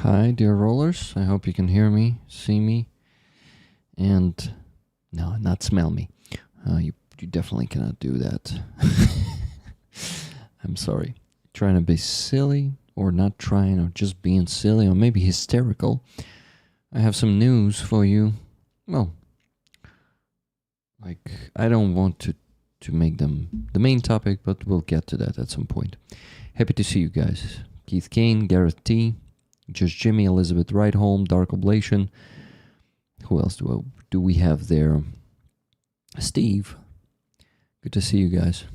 Hi, dear rollers. I hope you can hear me, see me, and no, not smell me. You definitely cannot do that. I'm sorry. Trying to be silly, or not trying, or just being silly, or maybe hysterical. I have some news for you. Well, I don't want to make them the main topic, but we'll get to that at some point. Happy to see you guys. Keith Kane, Gareth T, Just Jimmy, Elizabeth Rightholm, Dark Oblation. Who else do we have there? Steve. Good to see you guys.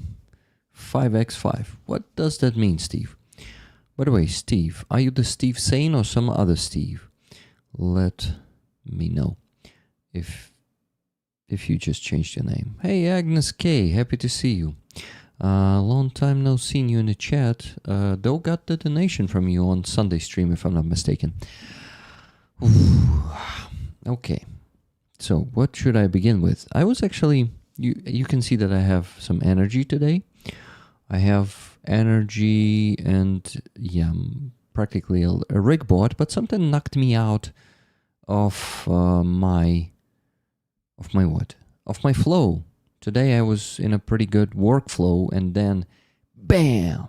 5x5. What does that mean, Steve? By the way, Steve, are you the Steve Sane or some other Steve? Let me know if you just changed your name. Hey, Agnes K, happy to see you. Long time no seen you in the chat. Though got the donation from you on Sunday stream, if I'm not mistaken. Ooh. Okay, so what should I begin with? I was actually, you can see that I have some energy today. I have energy and yeah, practically a rig bought, but something knocked me out of my flow. Today I was in a pretty good workflow, and then bam,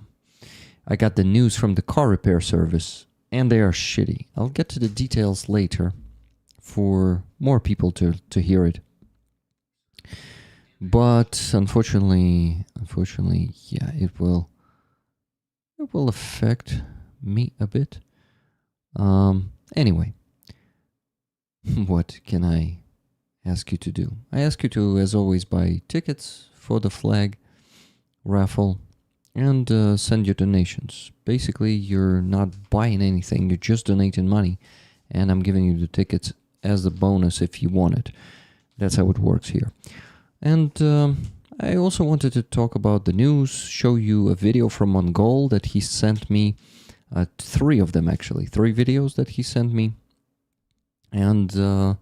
I got the news from the car repair service, and they are shitty. I'll get to the details later for more people to hear it. But unfortunately, yeah, it will affect me a bit. Anyway, what can I ask you to do? I ask you to, as always, buy tickets for the flag raffle and send your donations. Basically, you're not buying anything, you're just donating money, and I'm giving you the tickets as a bonus if you want it. That's how it works here. And I also wanted to talk about the news, show you a video from Mongol that he sent me, 3 of them actually, 3 videos that he sent me. And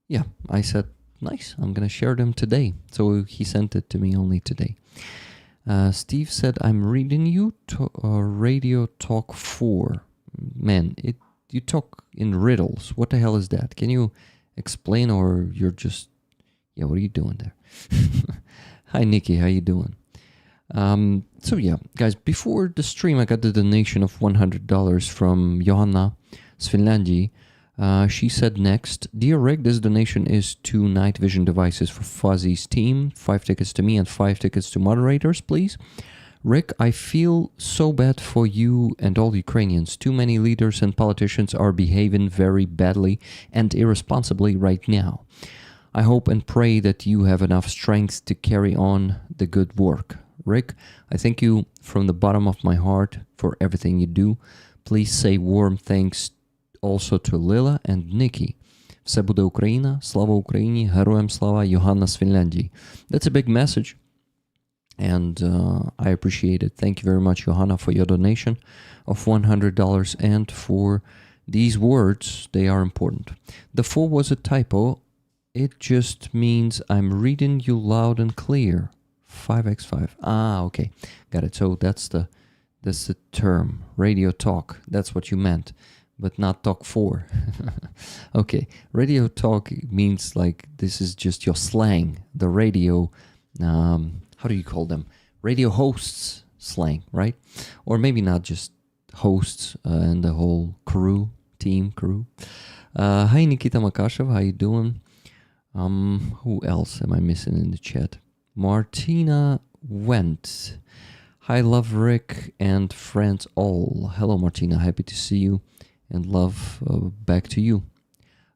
yeah, I said, nice, I'm going to share them today. So he sent it to me only today. Steve said, I'm reading you Radio Talk 4. Man, you talk in riddles. What the hell is that? Can you explain, or you're just... Yeah, what are you doing there? Hi, Nikki, how you doing? So yeah, guys, before the stream, I got the donation of $100 from Johanna Svinlandi. She said next, Dear Rick, this donation is to Night Vision Devices for Fuzzy's team. 5 tickets to me and 5 tickets to moderators, please. Rick, I feel so bad for you and all Ukrainians. Too many leaders and politicians are behaving very badly and irresponsibly right now. I hope and pray that you have enough strength to carry on the good work. Rick, I thank you from the bottom of my heart for everything you do. Please say warm thanks also to Lila and Nikki. Все буде Україна, слава Україні, героям слава, Johanna з Фінляндії. That's a big message, and I appreciate it. Thank you very much, Johanna, for your donation of $100 and for these words. They are important. The 4 was a typo. It just means I'm reading you loud and clear. 5x5. Ah, okay. Got it. So that's the term. Radio talk. That's what you meant. But not talk 4. Okay. Radio talk means like this is just your slang. The radio, how do you call them? Radio hosts slang, right? Or maybe not just hosts and the whole crew. Hi, Nikita Makashev. How you doing? Who else am I missing in the chat? Martina Went. Hi, love Rick and friends all. Hello, Martina. Happy to see you, and love back to you.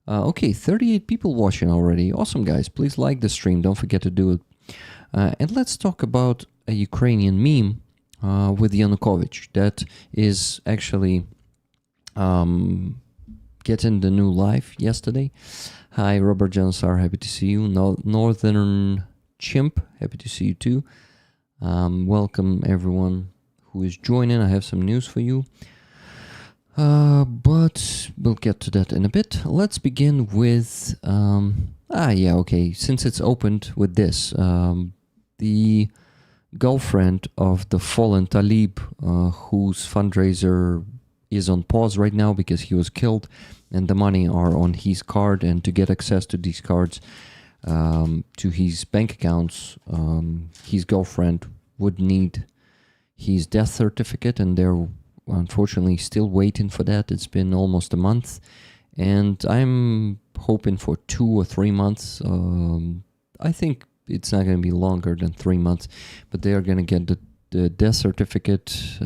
Okay, 38 people watching already. Awesome, guys. Please like the stream. Don't forget to do it. And let's talk about a Ukrainian meme with Yanukovych that is actually getting the new life yesterday. Hi, Robert Jansar, happy to see you. Northern Chimp, happy to see you too. Welcome everyone who is joining. I have some news for you. But we'll get to that in a bit. Let's begin with... okay, since it's opened with this. The girlfriend of the fallen Talib, whose fundraiser is on pause right now because he was killed, and the money are on his card. And to get access to these cards, to his bank accounts, his girlfriend would need his death certificate, and they're unfortunately still waiting for that. It's been almost a month, and I'm hoping for 2 or 3 months. I think it's not going to be longer than 3 months, but they are going to get the death certificate.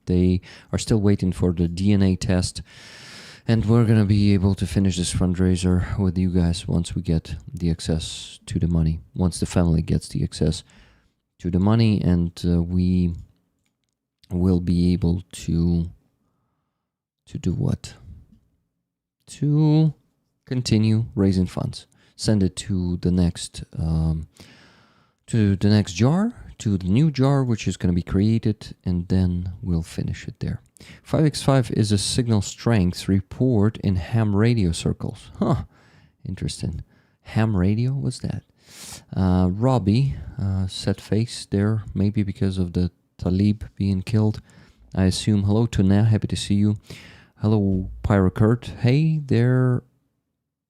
They are still waiting for the DNA test, and we're going to be able to finish this fundraiser with you guys once we get the access to the money, once the family gets the access to the money, and we will be able to do what? To continue raising funds. Send it to the next jar, to the new jar, which is going to be created, and then we'll finish it there. 5x5 is a signal strength report in ham radio circles. Huh, interesting. Ham radio, what's that? Robbie, set face there, maybe because of the Talib being killed. I assume. Hello, Tuna, happy to see you. Hello, Pyrocurt. Hey there,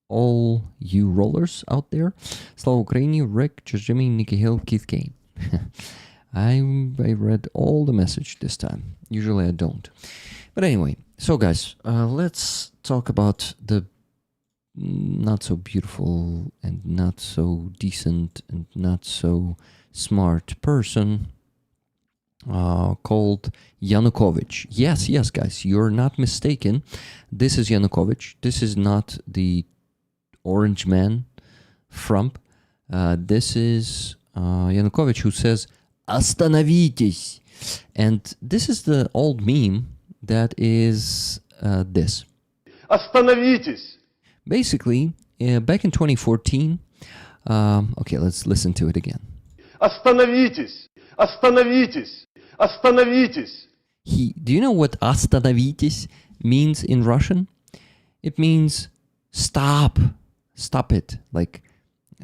all you rollers out there. Slava Ukraini, Rick, Jimmy, Nikki Hill, Keith Kane. I read all the message this time. Usually I don't. But anyway, so guys, let's talk about the not so beautiful and not so decent and not so smart person called Yanukovych. Yes, guys, you're not mistaken. This is Yanukovych. This is not the orange man, Trump. This is Yanukovych, who says, "Остановитесь." And this is the old meme that is this. Остановитесь. Basically, back in 2014, okay, let's listen to it again. Остановитесь. Остановитесь. Остановитесь. Do you know what "остановитесь" means in Russian? It means stop. Stop it. Like,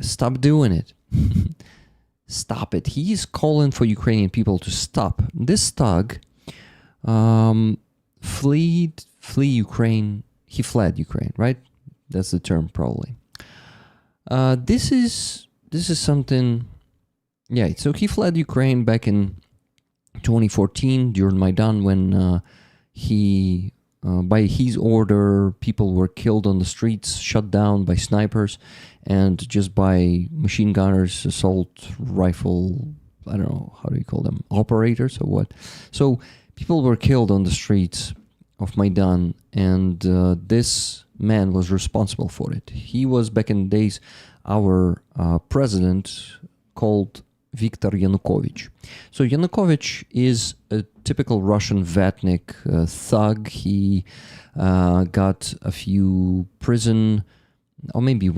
stop doing it. Stop it. He's calling for Ukrainian people to stop. This thug flee Ukraine. He fled Ukraine, right? That's the term, probably. This is something. Yeah. So he fled Ukraine back in 2014 during Maidan, when he, by his order, people were killed on the streets, shot down by snipers, and just by machine gunners, assault rifle, I don't know, how do you call them, operators or what? So people were killed on the streets of Maidan, and this man was responsible for it. He was, back in the days, our president, called Viktor Yanukovych. So Yanukovych is a typical Russian vatnik thug. He got a few prison, or maybe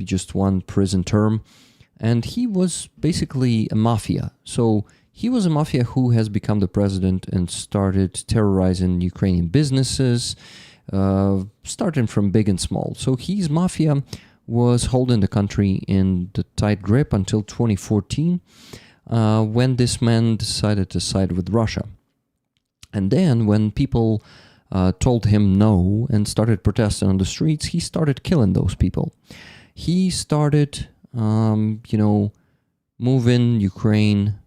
just one prison term, and he was basically a mafia. So he was a mafia who has become the president and started terrorizing Ukrainian businesses, starting from big and small. So his mafia was holding the country in the tight grip until 2014, when this man decided to side with Russia. And then when people told him no and started protesting on the streets, he started killing those people. He started, moving Ukraine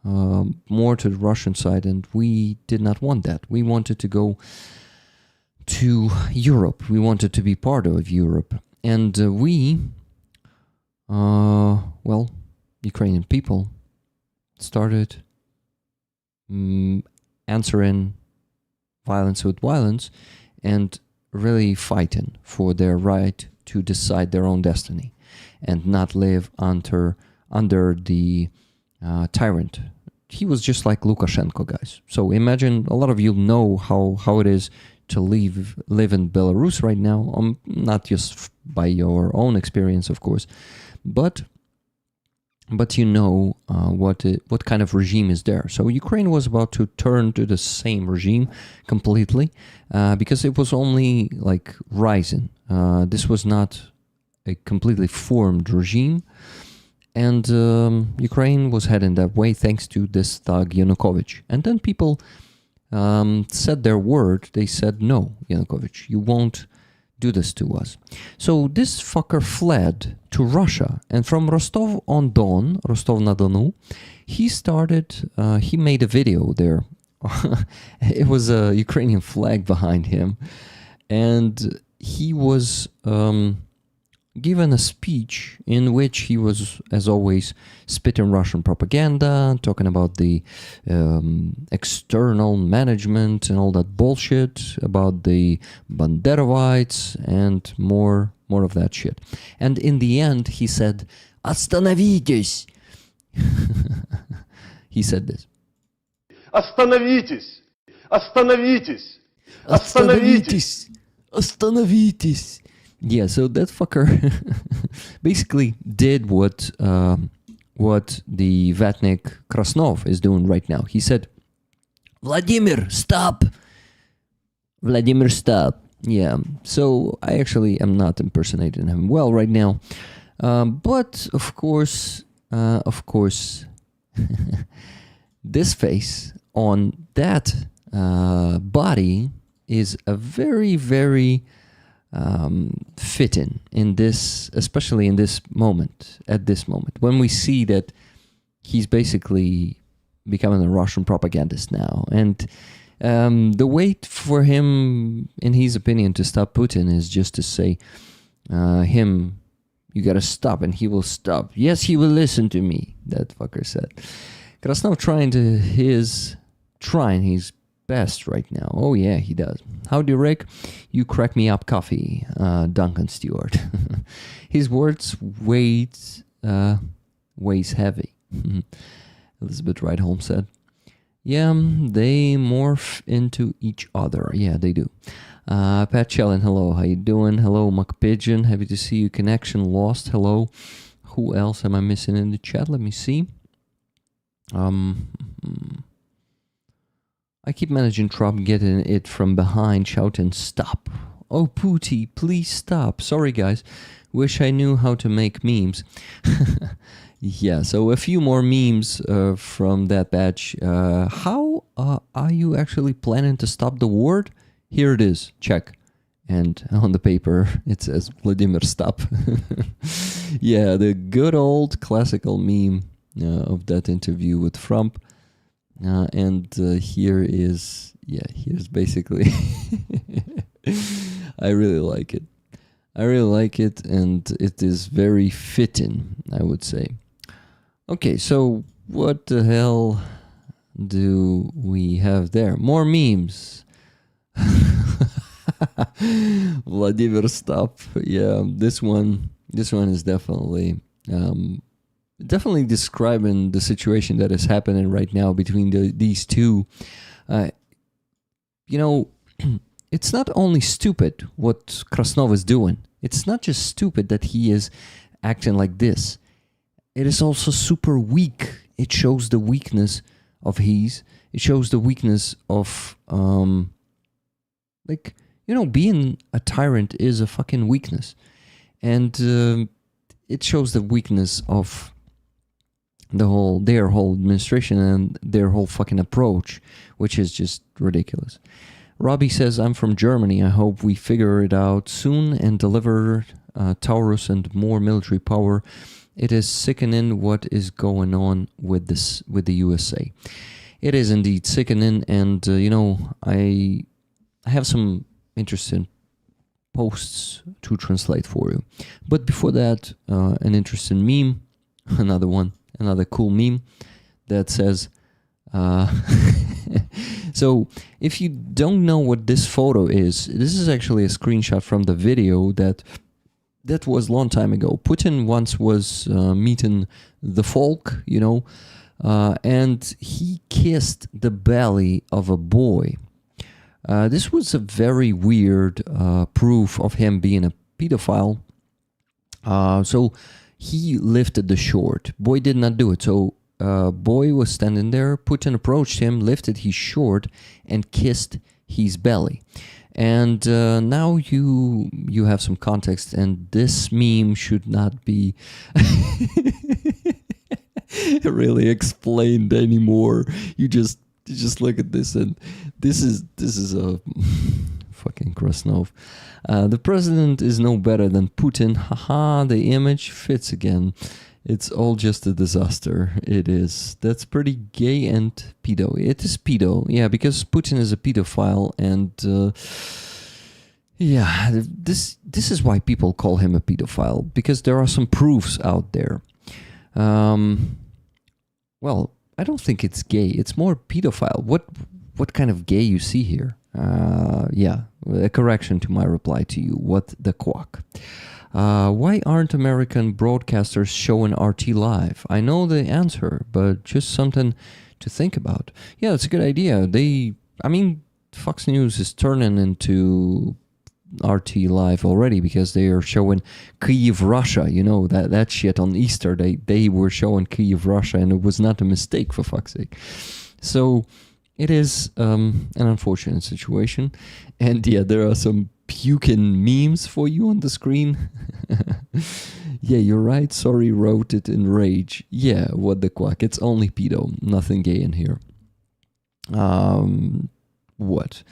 more to the Russian side, and we did not want that. We wanted to go to Europe. We wanted to be part of Europe. And Ukrainian people started answering violence with violence and really fighting for their right to decide their own destiny and not live under the tyrant. He was just like Lukashenko, guys. So imagine, a lot of you know how it is to live in Belarus right now, not just by your own experience, of course, but you know what kind of regime is there. So Ukraine was about to turn to the same regime completely, because it was only like rising. This was not a completely formed regime, and Ukraine was heading that way thanks to this thug Yanukovych. And then people said their word. They said, no, Yanukovych, you won't do this to us. So this fucker fled to Russia, and from Rostov-on-Don, Rostov-na-Donu, he made a video there. It was a Ukrainian flag behind him, and he was given a speech in which he was, as always, spitting Russian propaganda, talking about the external management and all that bullshit, about the Banderovites and more of that shit. And in the end, he said, "Остановитесь!" He said this. Остановитесь! Остановитесь! Остановитесь! Остановитесь! Yeah, so that fucker basically did what the Vatnik Krasnov is doing right now. He said, Vladimir, stop! Vladimir, stop. Yeah, so I actually am not impersonating him well right now. But, of course, this face on that body is a very, very fitting in this, especially in this moment, at this moment, when we see that he's basically becoming a Russian propagandist now. And the way for him, in his opinion, to stop Putin is just to say, you gotta stop, and he will stop. Yes, he will listen to me, that fucker said. Krasnov trying his best right now. Oh yeah, he does. Howdy, Rick. You crack me up coffee, Duncan Stewart. His words weighs heavy. Elizabeth Wright-Holmes said. Yeah, they morph into each other. Yeah, they do. Pat Chellin, hello. How you doing? Hello, McPigeon. Happy to see you. Connection lost. Hello. Who else am I missing in the chat? Let me see. I keep managing Trump getting it from behind, shouting, stop. Oh, Pooty, please stop. Sorry, guys. Wish I knew how to make memes. Yeah, so a few more memes from that batch. How are you actually planning to stop the war? Here it is. Check. And on the paper, it says, Vladimir, stop. Yeah, the good old classical meme of that interview with Trump. And here's basically, I really like it. And it is very fitting, I would say. Okay, so what the hell do we have there? More memes. Vladimir, stop. Yeah, this one is definitely describing the situation that is happening right now between these two. It's not only stupid what Krasnov is doing. It's not just stupid that he is acting like this. It is also super weak. It shows the weakness of his. It shows the weakness of, being a tyrant is a fucking weakness. And it shows the weakness of their whole administration and their whole fucking approach, which is just ridiculous. Robbie says, I'm from Germany. I hope we figure it out soon and deliver Taurus and more military power. It is sickening what is going on with the USA. It is indeed sickening, and I have some interesting posts to translate for you. But before that, an interesting meme, another cool meme that says, so if you don't know what this photo is, this is actually a screenshot from the video that was a long time ago. Putin once was meeting the folk, and he kissed the belly of a boy. This was a very weird proof of him being a pedophile. So he lifted the short. Boy did not do it. So boy was standing there. Putin approached him, lifted his short, and kissed his belly. And now you have some context, and this meme should not be really explained anymore. You just just look at this, and this is a fucking Krasnov. The president is no better than Putin. Haha, the image fits again. It's all just a disaster. It is. That's pretty gay and pedo. It is pedo, yeah, because Putin is a pedophile, and yeah, this is why people call him a pedophile, because there are some proofs out there. Well, I don't think it's gay. It's more pedophile. What kind of gay you see here? Yeah, a correction to my reply to you. What the quack? Why aren't American broadcasters showing RT live? I know the answer, but just something to think about. Yeah, it's a good idea. Fox News is turning into RT live already, because they are showing Kyiv, Russia. You know, that shit on Easter. They were showing Kyiv, Russia, and it was not a mistake, for fuck's sake. So it is an unfortunate situation. And yeah, there are some puking memes for you on the screen. Yeah, you're right. Sorry, wrote it in rage. Yeah, what the quack? It's only pedo. Nothing gay in here. What?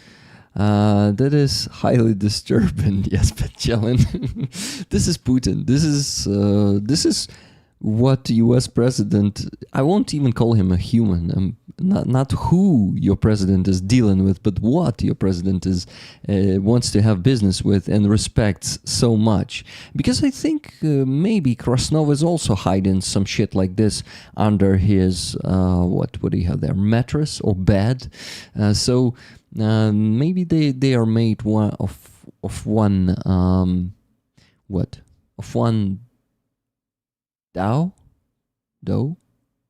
That is highly disturbing. Yes, Petchelin. This is Putin. This is what the U.S. president. I won't even call him a human. Not who your president is dealing with, but what your president is wants to have business with and respects so much. Because I think maybe Krasnov is also hiding some shit like this under his what do you have there? Mattress or bed? So maybe they are made of one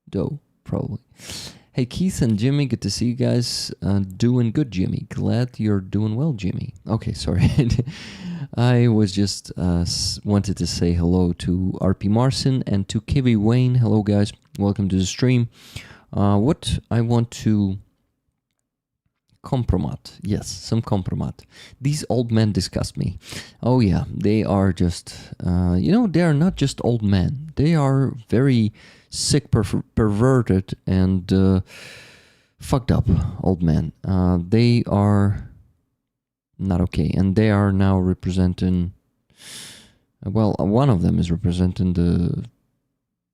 dough probably. Hey, Keith and Jimmy, good to see you guys. Doing good, Jimmy. Glad you're doing well, Jimmy. Okay, sorry. I was just wanted to say hello to RP Marson and to KV Wayne. Hello, guys. Welcome to the stream. What I want to compromat. Yes, some compromat. These old men disgust me. Oh, yeah. They are just, they are not just old men. They are very sick, perverted, and fucked up old men. They are not okay, and they are now representing. Well, one of them is representing the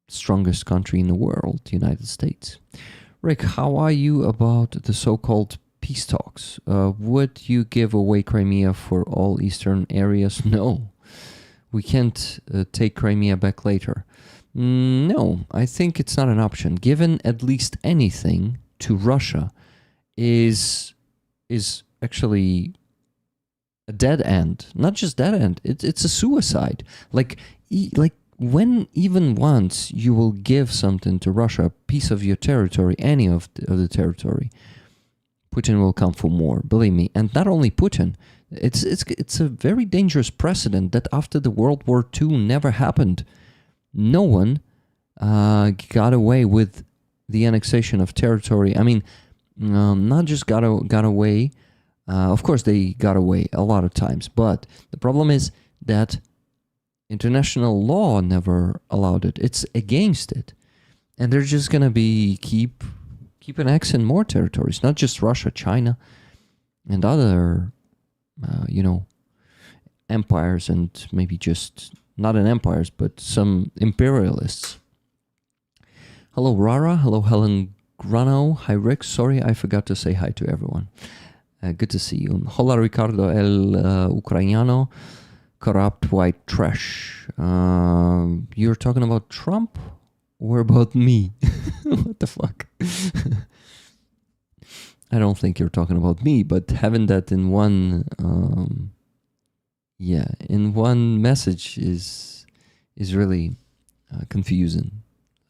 strongest country in the world, the United States. Rick, how are you about the so-called peace talks? Would you give away Crimea for all eastern areas? No, we can't take Crimea back later. No, I think it's not an option. Given at least anything to Russia is actually a dead end. Not just dead end. It's a suicide. Like when even once you will give something to Russia, a piece of your territory, any of the territory, Putin will come for more. Believe me. And not only Putin. It's a very dangerous precedent that after the World War II never happened. No one got away with the annexation of territory. I mean, not just got away. Of course, they got away a lot of times. But the problem is that international law never allowed it. It's against it. And they're just going to keep annexing more territories. Not just Russia, China, and other, empires, and maybe just... not in empires, but some imperialists. Hello, Rara. Hello, Helen Grano. Hi, Rick. Sorry, I forgot to say hi to everyone. Good to see you. Hola, Ricardo El Ucraniano. Corrupt white trash. You're talking about Trump or about me? What the fuck? I don't think you're talking about me, but having that in one... in one message is really confusing.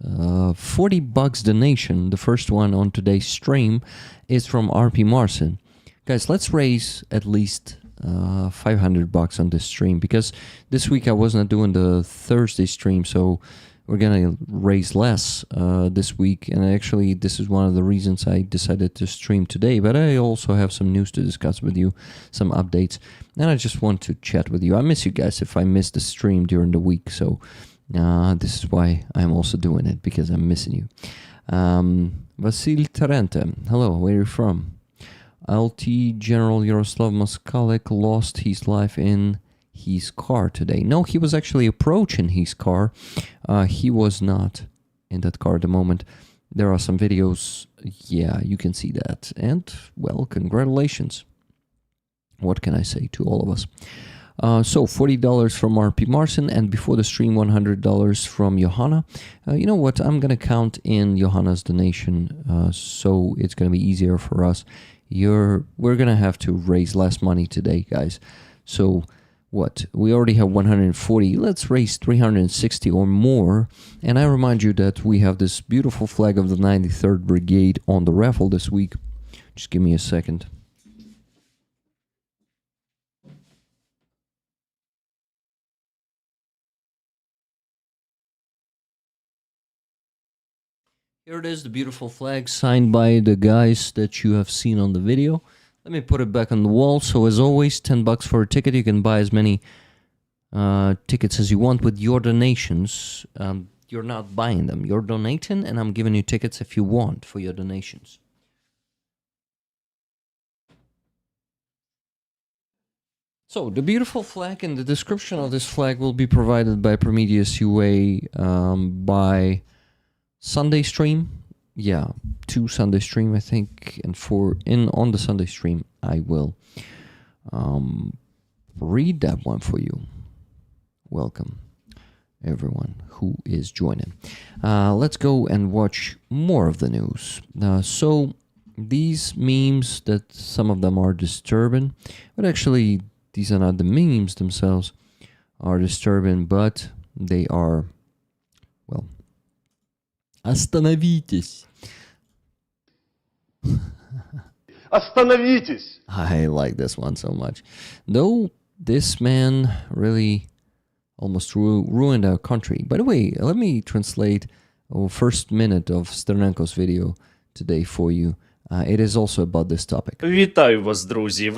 $40 donation, the first one on today's stream, is from RP Marson. Guys, let's raise at least $500 on this stream, because this week I was not doing the Thursday stream, so we're gonna raise less this week. And actually, this is one of the reasons I decided to stream today. But I also have some news to discuss with you, some updates, and I just want to chat with you. I miss you guys if I miss the stream during the week, so this is why I'm also doing it, because I'm missing you. Vasil Tarente, hello, where are you from? LT General Yaroslav Moskalek lost his life in his car today. No, he was actually approaching his car. He was not in that car at the moment. There are some videos. Yeah, you can see that. And, well, congratulations. What can I say to all of us? So $40 from RP Marson, and before the stream, $100 from Johanna. You know what? I'm going to count in Johanna's donation, so it's going to be easier for us. We're going to have to raise less money today, guys. So what? We already have 140. Let's raise 360 or more. And I remind you that we have this beautiful flag of the 93rd Brigade on the raffle this week. Just give me a second. Here it is, the beautiful flag signed by the guys that you have seen on the video. Let me put it back on the wall. So as always, $10 for a ticket. You can buy as many tickets as you want with your donations. You're not buying them. You're donating, and I'm giving you tickets if you want for your donations. So the beautiful flag and the description of this flag will be provided by Prometheus UA by Sunday stream. Yeah, 2 Sunday stream, I think, and on the Sunday stream, I will read that one for you. Welcome, everyone who is joining. Let's go and watch more of the news. So these memes, that some of them are disturbing, but actually these are not the memes themselves are disturbing, but they are, well, Остановитесь. Остановитесь! I like this one so much. Though this man really almost ruined our country. By the way, let me translate our first minute of Sternenko's video today for you. It is also about this topic. Вітаю вас, друзі.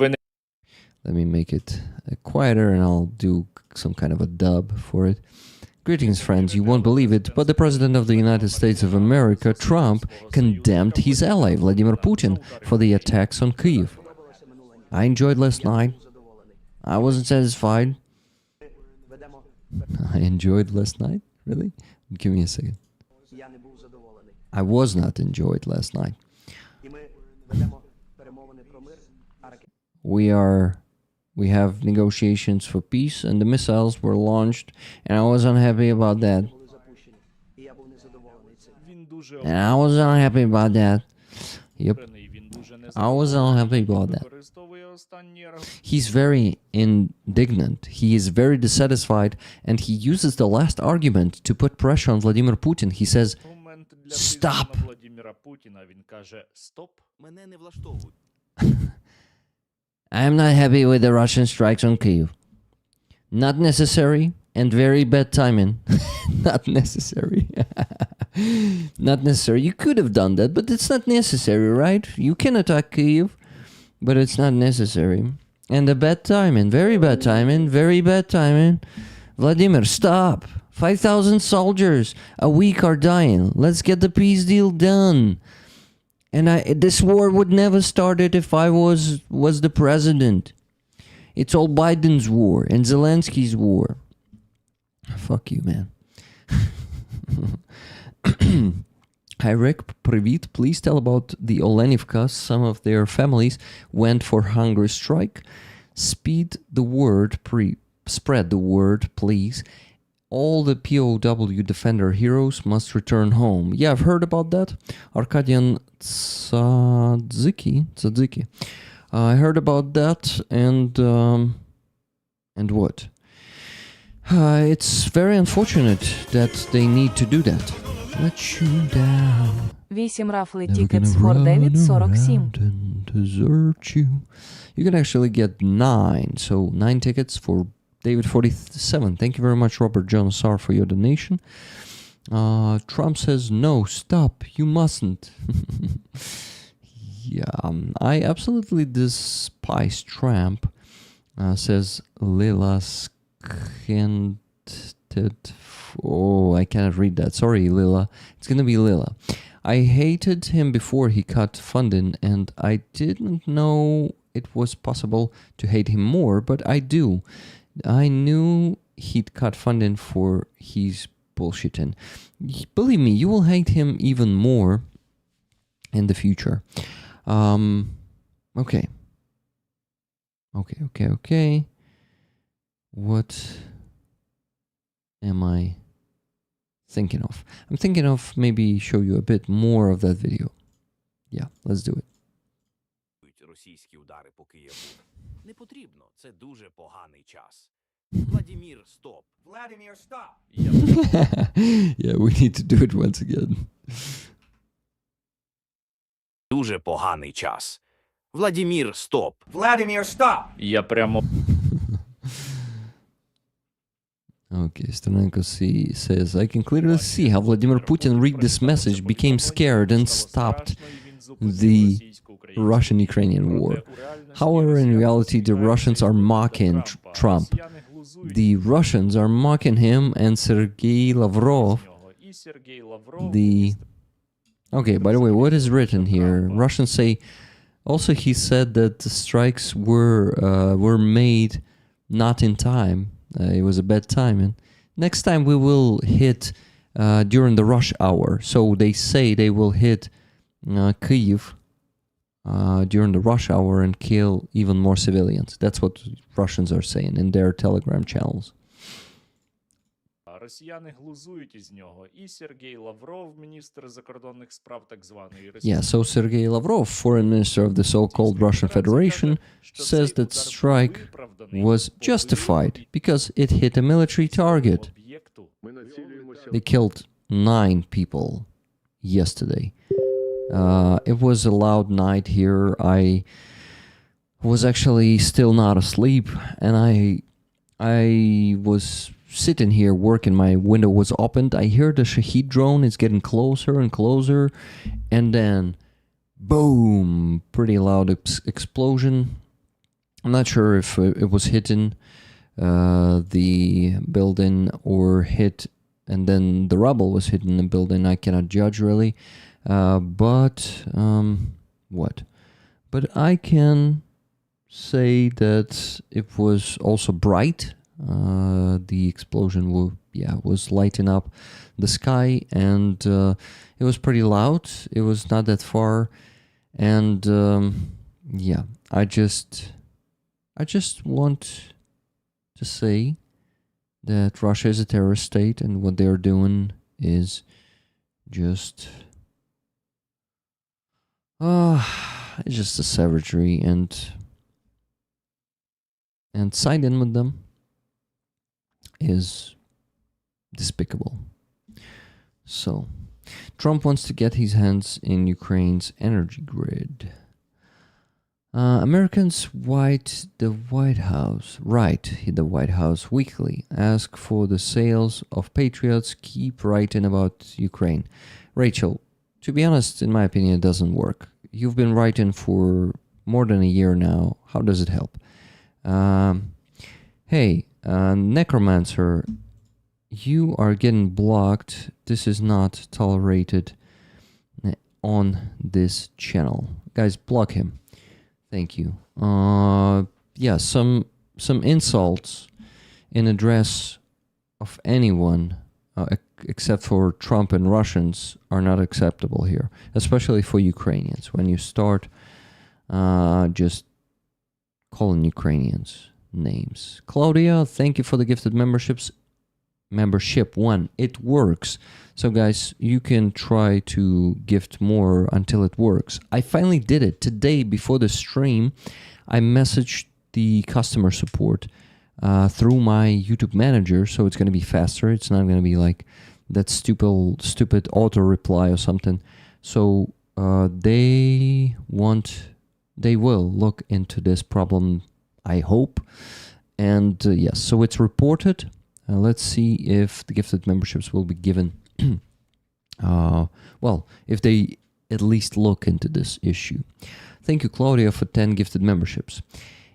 Let me make it quieter and I'll do some kind of a dub for it. Greetings, friends. You won't believe it, but the President of the United States of America, Trump, condemned his ally, Vladimir Putin, for the attacks on Kyiv. I enjoyed last night. I wasn't satisfied. I enjoyed last night? Really? Give me a second. I was not enjoyed last night. We have negotiations for peace, and the missiles were launched, and I was unhappy about that. And I was unhappy about that. Yep. I was unhappy about that. He's very indignant. He is very dissatisfied, and he uses the last argument to put pressure on Vladimir Putin. He says, "Stop." I am not happy with the Russian strikes on Kyiv. Not necessary and very bad timing. Not necessary. Not necessary. You could have done that, but it's not necessary, right? You can attack Kyiv, but it's not necessary. And a bad timing. Very bad timing. Very bad timing. Vladimir, stop. 5,000 soldiers a week are dying. Let's get the peace deal done. And this war would never started if I was the president. It's all Biden's war and Zelensky's war. Fuck you, man. Hi, Rick. Привit. Please tell about the Olenivkas. Some of their families went for hunger strike. Spread the word, please. All the POW Defender heroes must return home. Yeah, I've heard about that. Arkadian Tzatziki. I heard about that, and what? It's very unfortunate that they need to do that. Let you down. 8 Raffle tickets for David 47. You can actually get 9. So 9 tickets for David 47. Thank you very much, Robert John Sar, for your donation. Trump says, no, stop, you mustn't. Yeah, I absolutely despise Trump, says Lila Skented. Oh, I cannot read that. Sorry, Lila. It's going to be Lila. I hated him before he cut funding, and I didn't know it was possible to hate him more, but I do. I knew he'd cut funding for his bullshitting. Believe me, you will hate him even more in the future. Okay. Okay. What am I thinking of? I'm thinking of maybe show you a bit more of that video. Yeah, let's do it. Російські удари по Києву. Не потрібно, це дуже поганий час. Владимир, стоп. Vladimir, stop. Yeah, we need to do it once again. Дуже поганий час. Владимир, стоп. Vladimir, stop. Я прямо Okay, Stranenko says, I can clearly see how Vladimir Putin read this message, became scared and stopped the Russian-Ukrainian war. However, in reality, the Russians are mocking Trump. The Russians are mocking him, and Sergei Lavrov, Okay, by the way, what is written here? Russians say... Also, he said that the strikes were made not in time. It was a bad timing. Next time we will hit during the rush hour. So they say they will hit Kyiv during the rush hour and kill even more civilians. That's what Russians are saying in their Telegram channels. росіяни глузують із нього. І Сергій Лавров, міністр закордонних справ так званої Росії. Yeah, so Sergei Lavrov, foreign minister of the so-called Russian Federation, says that strike was justified because it hit a military target. They killed 9 people yesterday. It was a loud night here. I was actually still not asleep, and I was sitting here working. My window was opened. I hear the Shahid drone is getting closer and closer, and then boom, pretty loud explosion. I'm not sure if it was hitting the building or hit, and then the rubble was hitting the building. I cannot judge really, but what? But I can say that it was also bright. The explosion was lighting up the sky, and it was pretty loud. It was not that far, and yeah, I just want to say that Russia is a terrorist state, and what they're doing is just it's just a savagery, and siding with them is despicable. So, Trump wants to get his hands in Ukraine's energy grid. Americans write the White House weekly, ask for the sales of Patriots, keep writing about Ukraine. Rachel, to be honest, in my opinion, it doesn't work. You've been writing for more than a year now. How does it help? Hey, Necromancer, you are getting blocked. This is not tolerated on this channel. Guys, block him. Thank you. Yeah, some insults in address of anyone except for Trump and Russians are not acceptable here, especially for Ukrainians. When you start just calling Ukrainians names. Claudia, thank you for the gifted membership 1. It works. So guys, you can try to gift more until it works. I finally did it today before the stream. I messaged the customer support through my YouTube manager, so it's going to be faster. It's not going to be like that stupid auto reply or something. So they will look into this problem, I hope. And yes, so it's reported. Let's see if the gifted memberships will be given. Well, if they at least look into this issue. Thank you, Claudia, for 10 gifted memberships.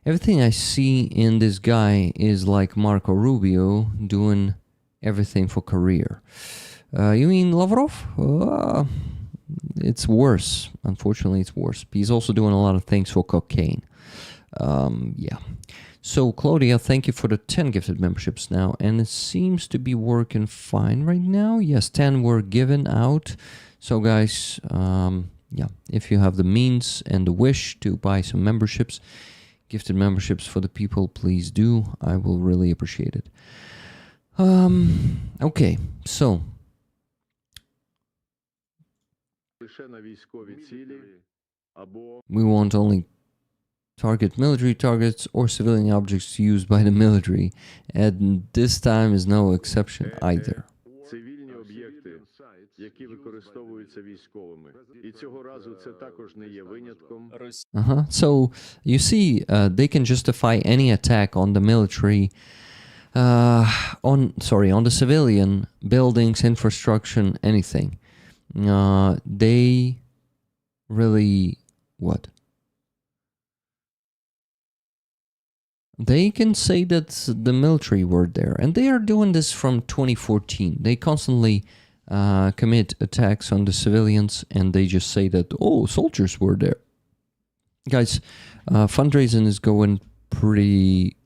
Everything I see in this guy is like Marco Rubio doing everything for career. You mean Lavrov? it's worse. Unfortunately, it's worse. He's also doing a lot of things for cocaine. Yeah. So, Claudia, thank you for the 10 gifted memberships now. And it seems to be working fine right now. Yes, 10 were given out. So, guys, yeah, if you have the means and the wish to buy some memberships, gifted memberships for the people, please do. I will really appreciate it. Okay, so we want only target military targets or civilian objects used by the military, and this time is no exception either. Цивільні об'єкти, які використовуються військовими. І цього разу це також не є винятком. So you see, they can justify any attack on the military, on the civilian buildings, infrastructure, anything. They really what? They can say that the military were there, and they are doing this from 2014. They constantly commit attacks on the civilians, and they just say that, oh, soldiers were there. Guys, fundraising is going pretty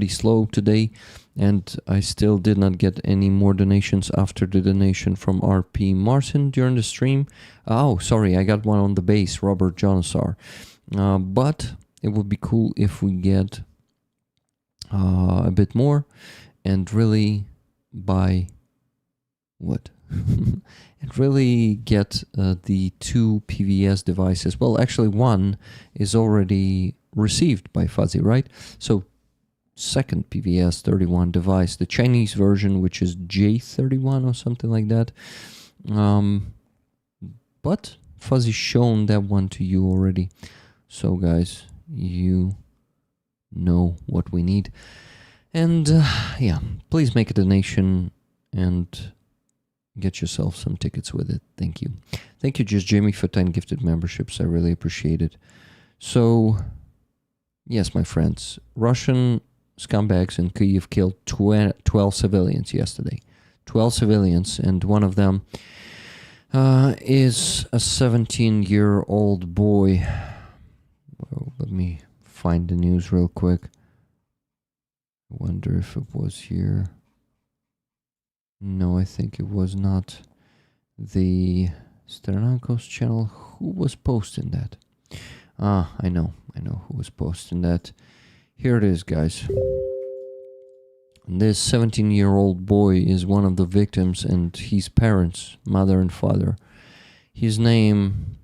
slow today, and I still did not get any more donations after the donation from RP Martin during the stream. Oh, sorry, I got one on the base, Robert Jonassar. But it would be cool if we get a bit more and really buy and really get the 2 PVS devices. Well, actually one is already received by Fuzzy, right? So second PVS 31 device, the Chinese version, which is J31 or something like that. But Fuzzy shown that one to you already. So guys, you know what we need. And yeah, please make a donation and get yourself some tickets with it. Thank you. Thank you, Just Jimmy, for 10 gifted memberships. I really appreciate it. So, yes, my friends, Russian scumbags in Kyiv killed 12 civilians yesterday. 12 civilians, and one of them is a 17-year-old boy. Well, let me find the news real quick. I wonder if it was here. No, I think it was not the Sternankos channel. Who was posting that? I know who was posting that. Here it is, guys. This 17-year-old boy is one of the victims, and his parents, mother and father. His name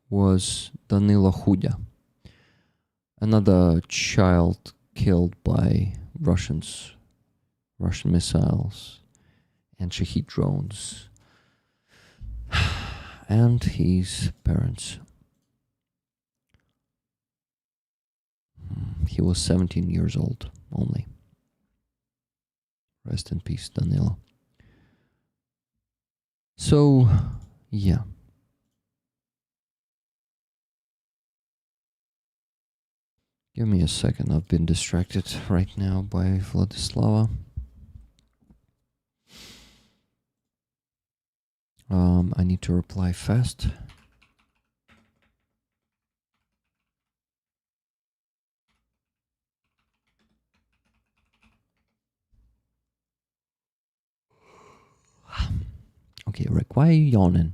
was Danilo Khudya. Another child killed by Russian missiles and Shahid drones. And his parents. He was 17 years old only. Rest in peace, Danilo. So, yeah. Give me a second. I've been distracted right now by Vladislava. I need to reply fast. Okay, Rick, why are you yawning?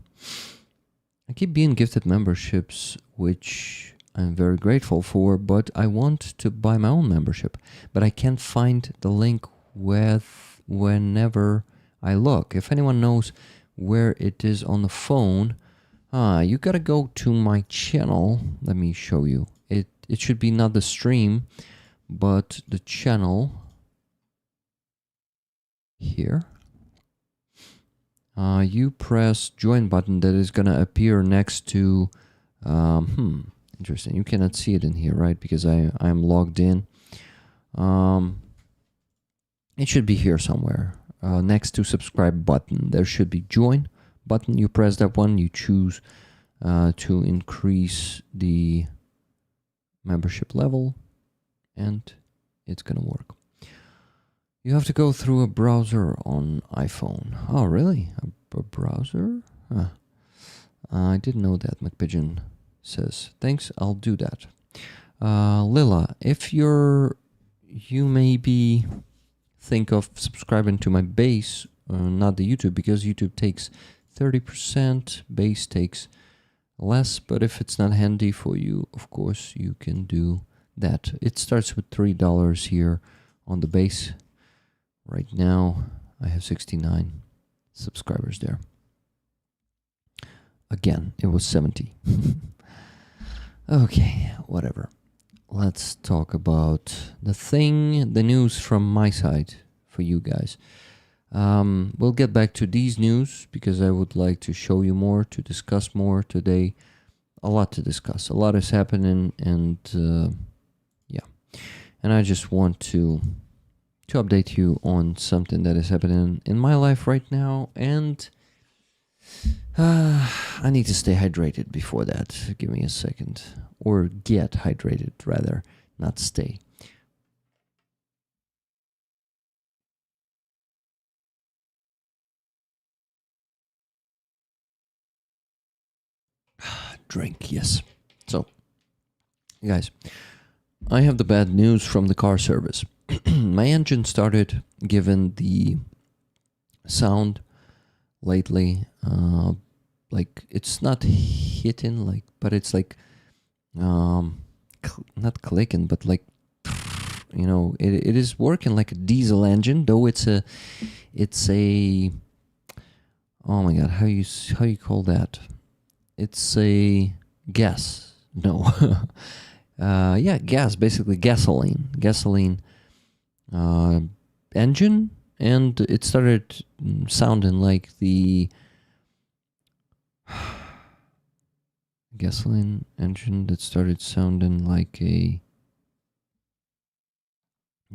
I keep being gifted memberships, which I'm very grateful for, but I want to buy my own membership. But I can't find the link whenever I look. If anyone knows where it is on the phone, you gotta go to my channel. Let me show you. It should be not the stream, but the channel here. You press join button that is gonna appear next to interesting. You cannot see it in here, right? Because I'm logged in. It should be here somewhere. Next to subscribe button, there should be join button. You press that one, you choose to increase the membership level, and it's gonna work. You have to go through a browser on iPhone. Oh, really? A browser? I didn't know that, McPigeon says. Thanks, I'll do that. Lila, if you maybe think of subscribing to my base, not the YouTube, because YouTube takes 30%, base takes less, but if it's not handy for you, of course, you can do that. It starts with $3 here on the base. Right now, I have 69 subscribers there. Again, it was 70. Okay, whatever. Let's talk about the news from my side for you guys. We'll get back to these news because I would like to show you more, to discuss more today. A lot to discuss. A lot is happening, and yeah. And I just want to update you on something that is happening in my life right now, and I need to stay hydrated before that. Give me a second. Or get hydrated, rather, not stay. Drink, yes. So, guys, I have the bad news from the car service. My engine started giving the sound lately, like it's not hitting, like, but it's like not clicking, but like, you know, it is working like a diesel engine, though it's a oh my god, how you call that? It's a gas. No. Yeah, gas, basically gasoline engine, and it started sounding like the gasoline engine that started sounding like a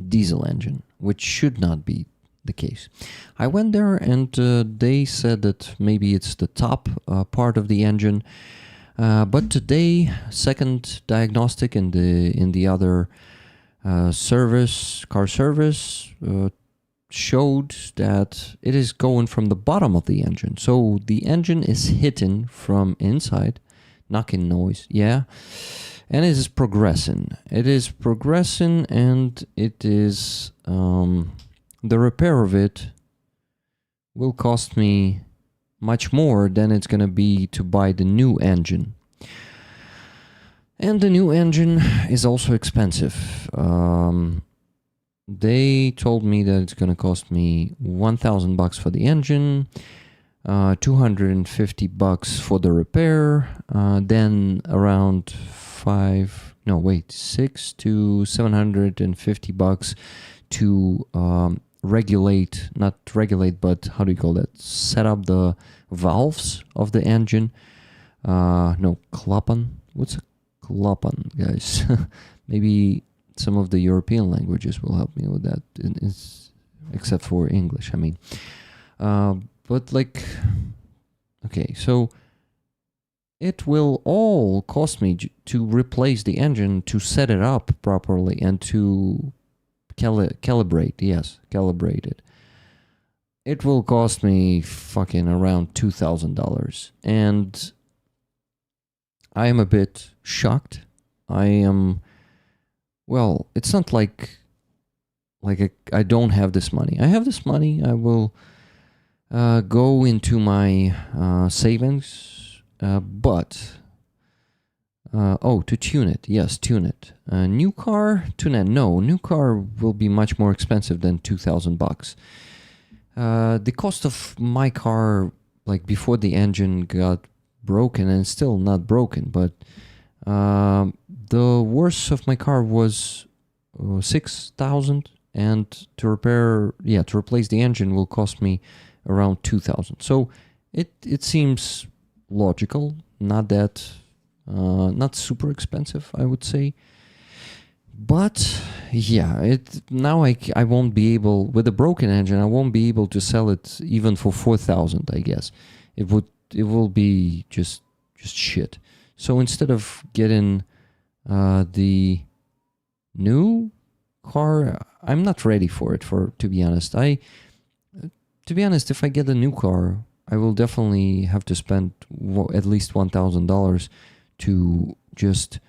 diesel engine, which should not be the case. I went there and they said that maybe it's the top part of the engine, but today, second diagnostic in the other car service showed that it is going from the bottom of the engine. So the engine is hitting from inside, knocking noise, yeah, and it is progressing. It is progressing, and it is the repair of it will cost me much more than it's going to be to buy the new engine. And the new engine is also expensive. They told me that it's going to cost me $1,000 for the engine, $250 for the repair, then around $600 to $750 to set up the valves of the engine. Klappen. What's a klappen, guys? Maybe some of the European languages will help me with that, except for English, I mean. But like, okay, so it will all cost me to replace the engine, to set it up properly, and to calibrate it. It will cost me fucking around $2,000. And I am a bit shocked. Well, it's not like I don't have this money. I have this money. I will go into my savings, but to tune it. Yes, tune it. New car, tune it. No, new car will be much more expensive than $2,000. The cost of my car, like before the engine got broken, and it's still not broken, but the worst of my car was $6,000, and to replace the engine will cost me around $2,000. So it seems logical, not not super expensive, I would say. But yeah, now I won't be able, with a broken engine, I won't be able to sell it even for $4,000. I guess it will be just shit. So instead of getting the new car, I'm not ready for it. To be honest, if I get a new car, I will definitely have to spend at least $1,000 to just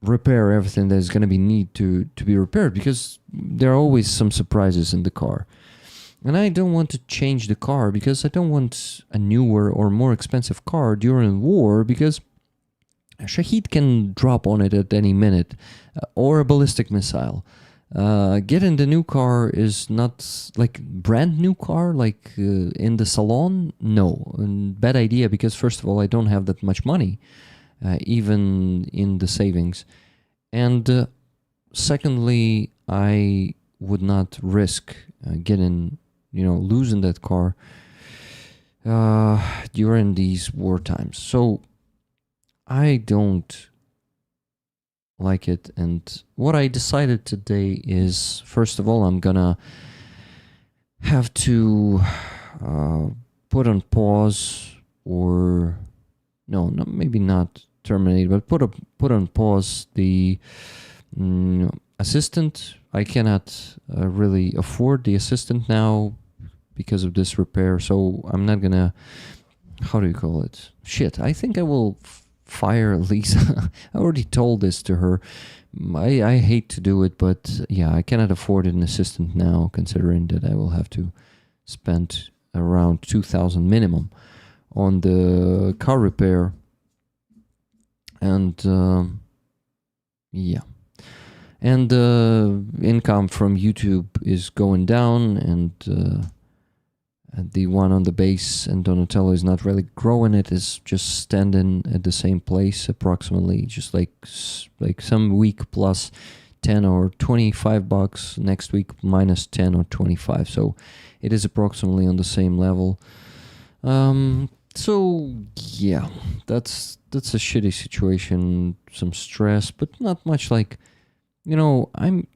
repair everything that's going to be need to be repaired, because there are always some surprises in the car. And I don't want to change the car because I don't want a newer or more expensive car during war, because Shahid can drop on it at any minute, or a ballistic missile. Getting the new car is not like brand new car, like in the salon. No, and bad idea, because first of all, I don't have that much money, even in the savings. And secondly, I would not risk losing that car during these war times. So I don't like it. And what I decided today is, first of all, I'm gonna have to put on pause, or maybe not terminate, but put on pause the assistant. I cannot really afford the assistant now because of this repair, so I'm not gonna, how do you call it? I think I will fire Lisa. I already told this to her. I hate to do it, but yeah, I cannot afford an assistant now, considering that I will have to spend around $2,000 minimum on the car repair. And and income from YouTube is going down, and the one on the base and Donatello is not really growing. It is just standing at the same place approximately, just like some week plus 10 or $25, next week minus 10 or 25. So it is approximately on the same level. So yeah, that's a shitty situation, some stress, but not much. Like, I'm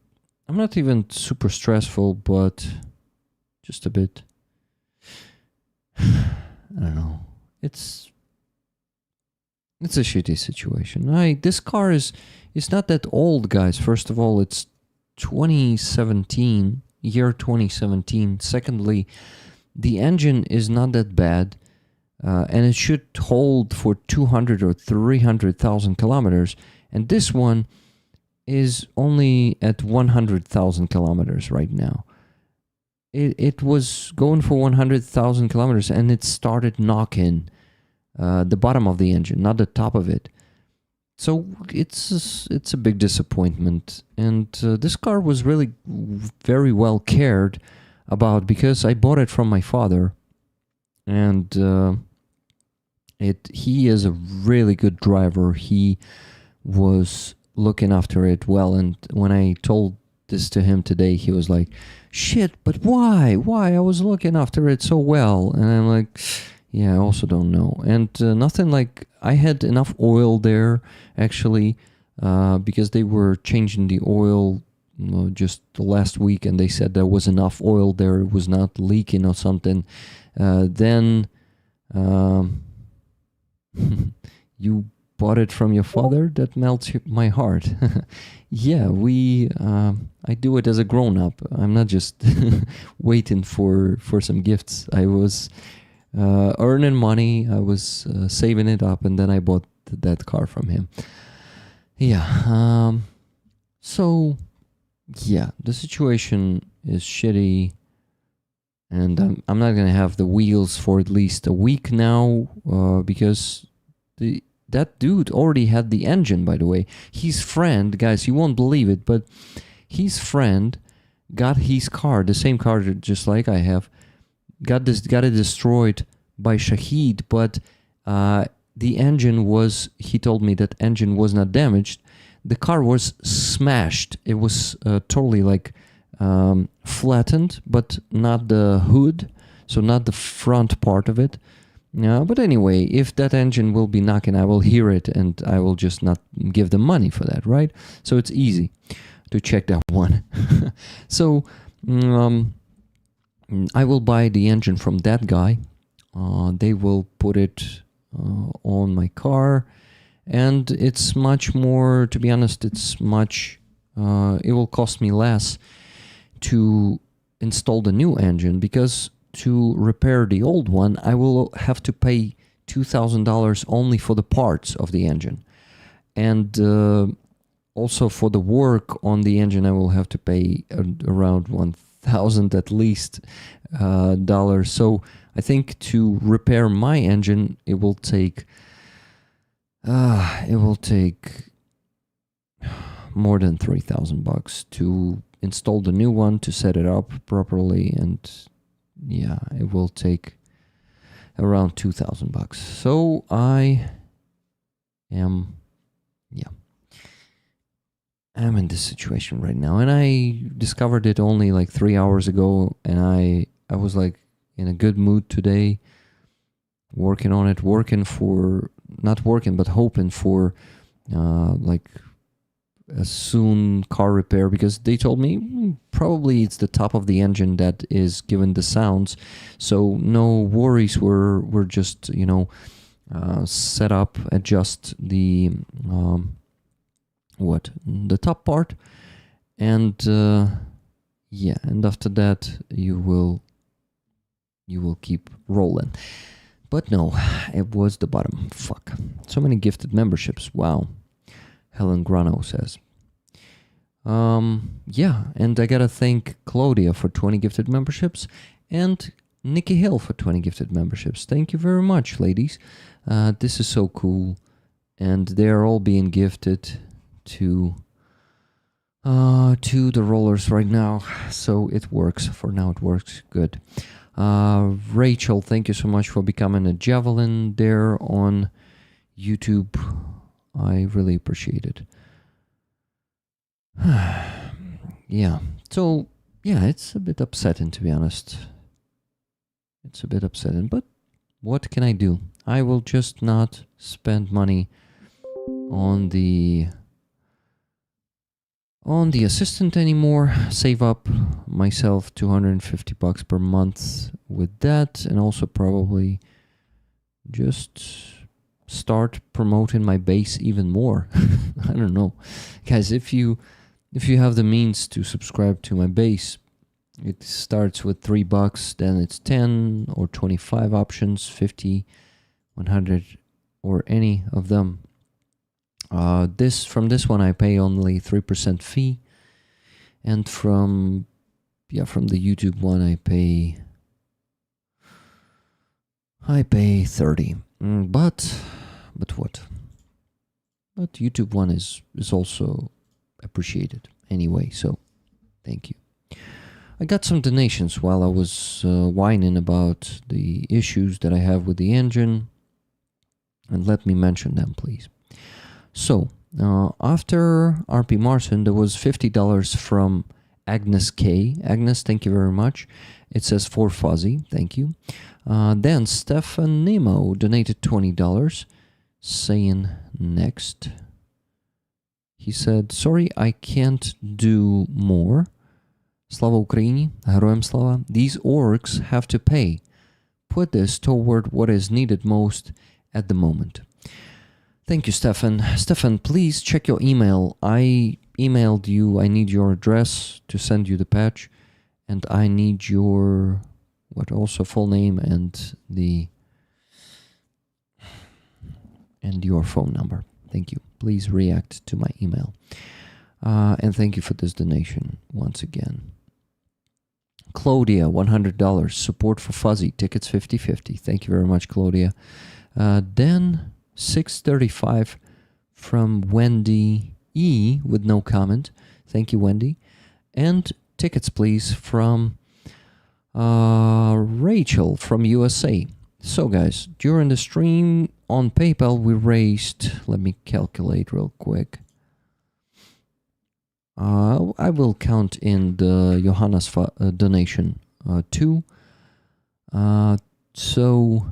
not even super stressful, but just a bit. I don't know. It's a shitty situation. This car is not that old, guys. First of all, it's 2017, year 2017. Secondly, the engine is not that bad, and it should hold for 200 or 300,000 kilometers. And this one is only at 100,000 kilometers right now. It was going for 100,000 kilometers, and it started knocking the bottom of the engine, not the top of it. So it's a big disappointment. And this car was really very well cared about, because I bought it from my father, and he is a really good driver. He was looking after it well, and when I told this to him today, he was like, shit, but why? I was looking after it so well. And I'm like, yeah, I also don't know. And nothing like, I had enough oil there, actually, because they were changing the oil just last week, and they said there was enough oil there, it was not leaking or something. Then you bought it from your father? That melts my heart. Yeah, I do it as a grown-up. I'm not just waiting for some gifts. I was earning money, I was saving it up, and then I bought that car from him. Yeah, so yeah, the situation is shitty, and I'm not gonna have the wheels for at least a week now, because that dude already had the engine, by the way. His friend, guys, you won't believe it, but his friend got his car, the same car just like I have, got it destroyed by Shahid, but the engine was, he told me that engine was not damaged. The car was smashed. It was totally like flattened, but not the hood, so not the front part of it. But anyway, if that engine will be knocking, I will hear it, and I will just not give them money for that, right? So it's easy to check that one. So I will buy the engine from that guy. They will put it on my car, and it's much more, to be honest, it will cost me less to install the new engine, because to repair the old one, I will have to pay $2,000 only for the parts of the engine. And also for the work on the engine, I will have to pay around $1,000 at least dollars. So I think to repair my engine, it will take more than $3,000 to install the new one, to set it up properly, and yeah, it will take around $2,000. So I'm in this situation right now, and I discovered it only like 3 hours ago, and I was like in a good mood today, working on it, hoping for like a soon car repair, because they told me probably it's the top of the engine that is giving the sounds, so no worries. We're just set up, adjust the the top part, and and after that you will keep rolling. But no, it was the bottom. Fuck, so many gifted memberships. Wow. Helen Grano says. And I gotta thank Claudia for 20 gifted memberships and Nikki Hill for 20 gifted memberships. Thank you very much, ladies. This is so cool, and they're all being gifted to the rollers right now, so it works. For now, it works good. Rachel, thank you so much for becoming a javelin there on YouTube. I really appreciate it. So it's a bit upsetting, to be honest. It's a bit upsetting, but what can I do? I will just not spend money on the assistant anymore. Save up myself $250 per month with that, and also probably just start promoting my base even more. I don't know, guys. If you have the means to subscribe to my base, it starts with $3, then it's 10 or 25 options, 50, 100, or any of them. From this one I pay only 3% fee, and from the YouTube one I pay 30. But what? But YouTube one is also appreciated anyway, so thank you. I got some donations while I was whining about the issues that I have with the engine, and let me mention them, please. So, after RP Marson, there was $50 from Agnes K. Agnes, thank you very much. It says for Fuzzy, thank you. Then Stefan Nemo donated $20, saying next. He said, sorry, I can't do more. Slava Ukraini, Героям Slava. These orcs have to pay. Put this toward what is needed most at the moment. Thank you, Stefan. Stefan, please check your email. I emailed you. I need your address to send you the patch, and I need your also full name and your phone number. Thank you. Please react to my email. And thank you for this donation once again. Claudia, $100. Support for Fuzzy. Tickets 50/50. Thank you very much, Claudia. Then $6.35 from Wendy E with no comment. Thank you, Wendy. And tickets, please, from Rachel from USA. So, guys, during the stream on PayPal, we raised, let me calculate real quick. I will count in the Johanna's donation too. So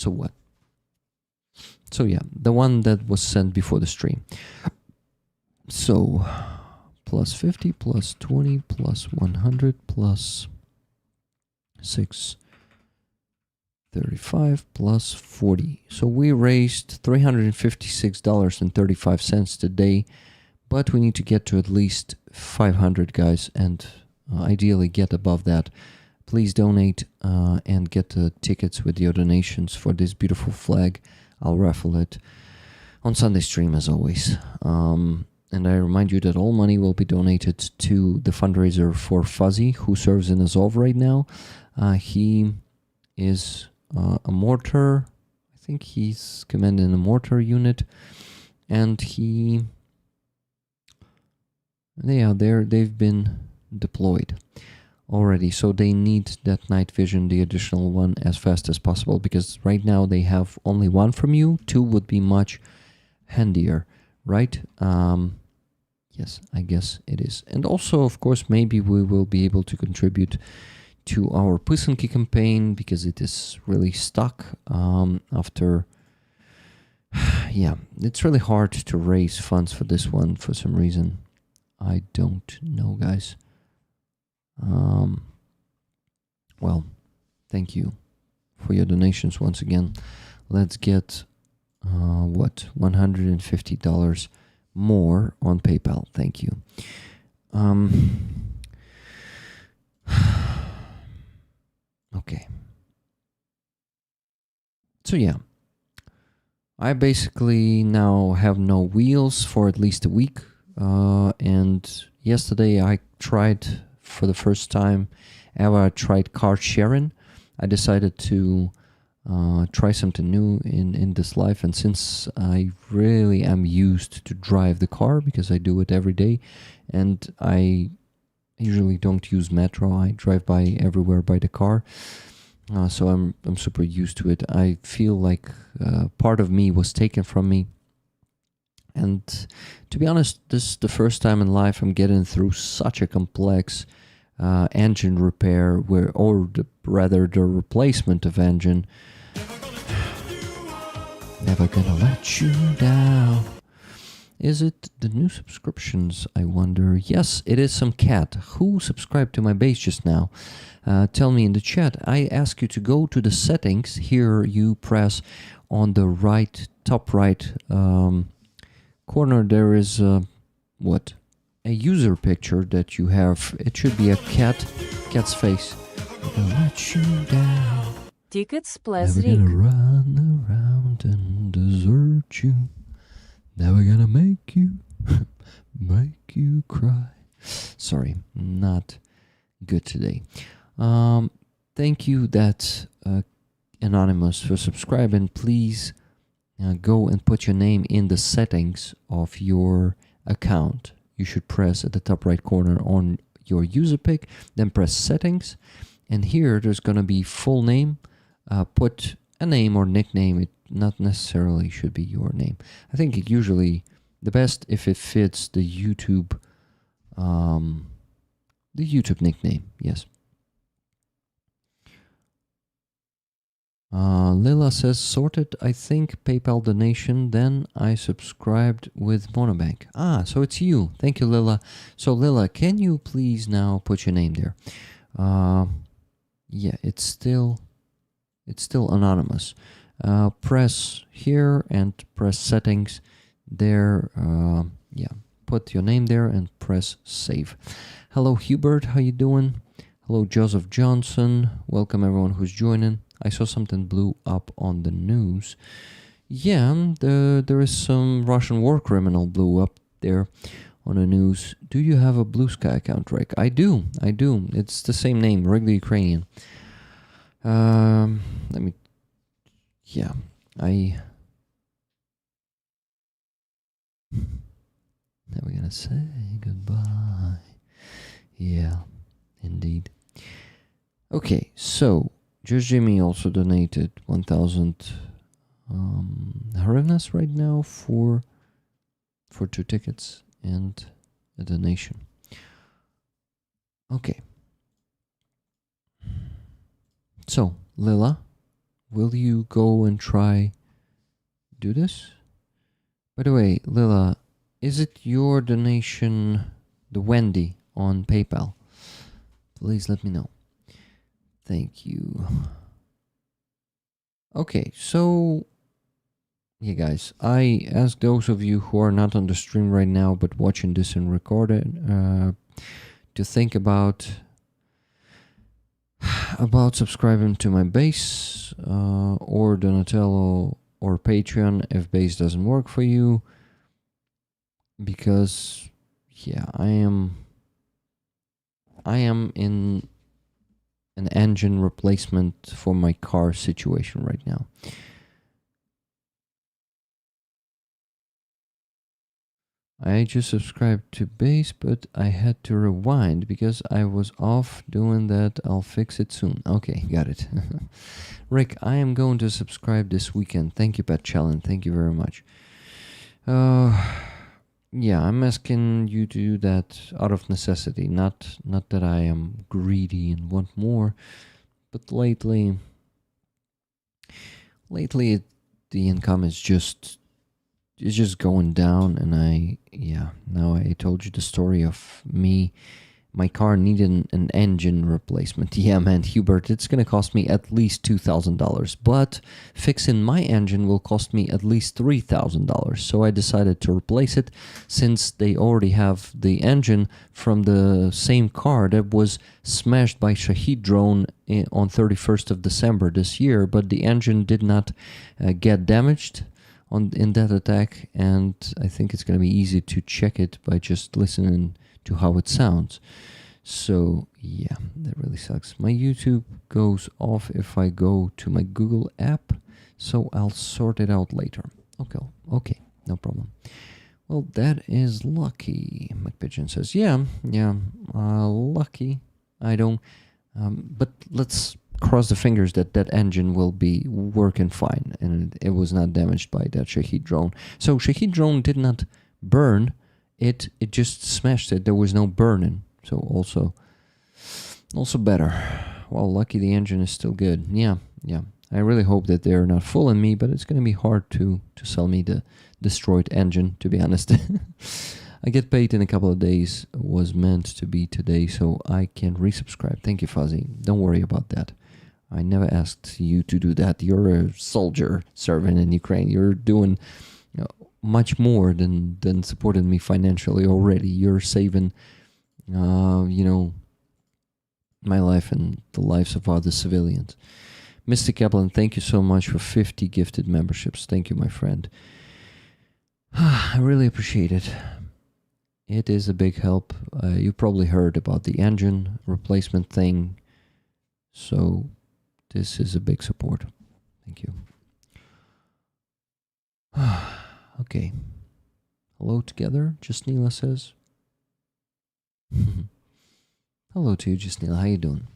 what? So yeah, the one that was sent before the stream. So plus 50 plus 20 plus 100 plus 635 plus 40. So we raised $356.35 today, but we need to get to at least 500, guys, and ideally get above that. please donate and get the tickets with your donations for this beautiful flag. I'll raffle it on Sunday stream as always. And I remind you that all money will be donated to the fundraiser for Fuzzy, who serves in Azov right now. He is a mortar. I think he's commanding a mortar unit. And they've been deployed already. So they need that night vision, the additional one, as fast as possible. Because right now they have only one from you. 2 would be much handier, right? Yes, I guess it is. And also, of course, maybe we will be able to contribute to our Pusinki campaign because it is really stuck after... Yeah, it's really hard to raise funds for this one for some reason. I don't know, guys. Well, thank you for your donations once again. Let's get... $150 more on PayPal. Thank you. Okay. So yeah, I basically now have no wheels for at least a week. And yesterday I tried for the first time ever, I tried car sharing. I decided to try something new in this life, and since I really am used to drive the car because I do it every day, and I usually don't use metro, I drive by everywhere by the car, so I'm super used to it. I feel like part of me was taken from me, and to be honest, this is the first time in life I'm getting through such a complex engine repair, rather the replacement of engine. Never gonna let you down. Is it the new subscriptions, I wonder? Yes, it is some cat. Who subscribed to my base just now? Tell me in the chat. I ask you to go to the settings. Here you press on the top right corner. There is a user picture that you have. It should be a cat's face. Never gonna let you down. Tickets plus Never Rick. gonna run around and desert you. Never gonna make you cry. Sorry, not good today. Thank you, that Anonymous, for subscribing. Please go and put your name in the settings of your account. You should press at the top right corner on your user pick, then press settings, and here there's gonna be full name. Put a name or nickname. It not necessarily should be your name. I think it usually the best if it fits the YouTube nickname. Yes. Lila says sorted. I think PayPal donation. Then I subscribed with Monobank. So it's you. Thank you, Lila. So Lila, can you please now put your name there? Yeah, it's still anonymous. Press here and press settings there. Put your name there and press save. Hello Hubert, how you doing? Hello Joseph Johnson. Welcome everyone who's joining. I saw something blew up on the news. Yeah, there is some Russian war criminal blew up there on the news. Do you have a Blue Sky account, Rick? I do. It's the same name, Rick the Ukrainian. What we're gonna say goodbye. Yeah, indeed. Okay, so Just Jimmy also donated 1,000 hryvnias right now for 2 tickets and a donation. Okay. So, Lila, will you go and try do this? By the way, Lila, is it your donation, the Wendy, on PayPal? Please let me know. Thank you. Okay, so yeah, guys, I ask those of you who are not on the stream right now but watching this and recorded to think about about subscribing to my base or Donatello or Patreon if base doesn't work for you, because yeah, I am in an engine replacement for my car situation right now. I just subscribed to base, but I had to rewind because I was off doing that. I'll fix it soon. Okay, got it. Rick, I am going to subscribe this weekend. Thank you, Pet Challenge. Thank you very much. Yeah, I'm asking you to do that out of necessity, not that I am greedy and want more, but lately the income is just going down, and now I told you the story of me. My car needed an engine replacement. Yeah, man, Hubert, it's going to cost me at least $2,000, but fixing my engine will cost me at least $3,000. So I decided to replace it, since they already have the engine from the same car that was smashed by Shahed drone on 31st of December this year, but the engine did not get damaged in that attack, and I think it's going to be easy to check it by just listening to how it sounds. So yeah, that really sucks. My YouTube goes off if I go to my Google app, so I'll sort it out later. Okay, no problem. Well, that is lucky. McPigeon says, yeah, lucky. I don't, but let's cross the fingers that that engine will be working fine and it was not damaged by that Shahed drone. So Shahed drone did not burn. It just smashed it. There was no burning. So also better. Well, lucky the engine is still good. Yeah. I really hope that they're not fooling me, but it's going to be hard to sell me the destroyed engine, to be honest. I get paid in a couple of days. It was meant to be today, so I can resubscribe. Thank you, Fuzzy. Don't worry about that. I never asked you to do that. You're a soldier serving in Ukraine. You're doing much more than supporting me financially already. You're saving, my life and the lives of other civilians. Mr. Kaplan, thank you so much for 50 gifted memberships. Thank you, my friend. I really appreciate it. It is a big help. You probably heard about the engine replacement thing. So this is a big support. Thank you. Okay. Hello together, Justnila says. Hello to you, Justnila. How you doing?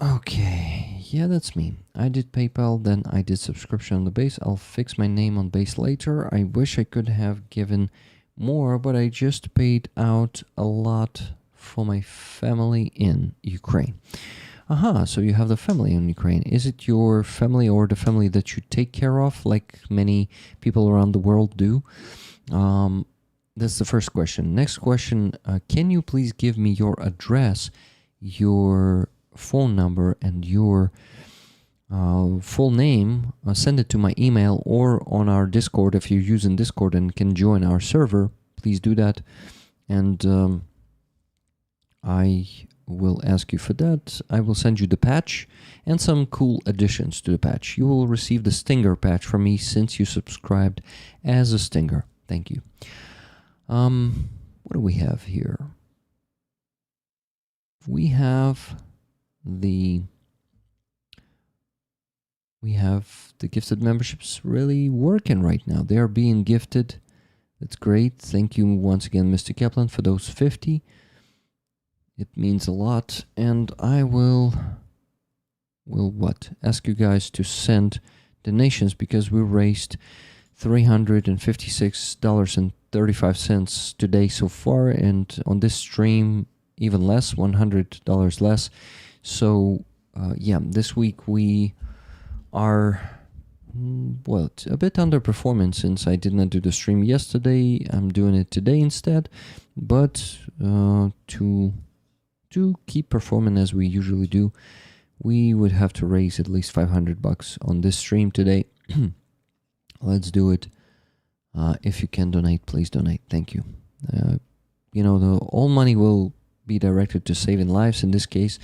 Okay. Yeah, that's me. I did PayPal, then I did subscription on the base. I'll fix my name on base later. I wish I could have given more, but I just paid out a lot for my family in Ukraine. Aha, so you have the family in Ukraine. Is it your family or the family that you take care of, like many people around the world do? That's the first question. Next question, can you please give me your address, your phone number, and your full name? Send it to my email or on our Discord. If you're using Discord and can join our server, please do that. And I will ask you for that. I will send you the patch and some cool additions to the patch. You will receive the Stinger patch from me since you subscribed as a Stinger. Thank you. What do we have here? We have the gifted memberships really working right now. They are being gifted. That's great. Thank you once again, Mr. Kaplan, for those 50. It means a lot, and I will ask you guys to send donations, because we raised $356.35 today so far, and on this stream even less, $100 less. So this week we are a bit underperforming since I did not do the stream yesterday. I'm doing it today instead, but to keep performing as we usually do, we would have to raise at least $500 on this stream today. Let's do it. If you can donate, please donate. Thank you. All money will be directed to saving lives, in this case,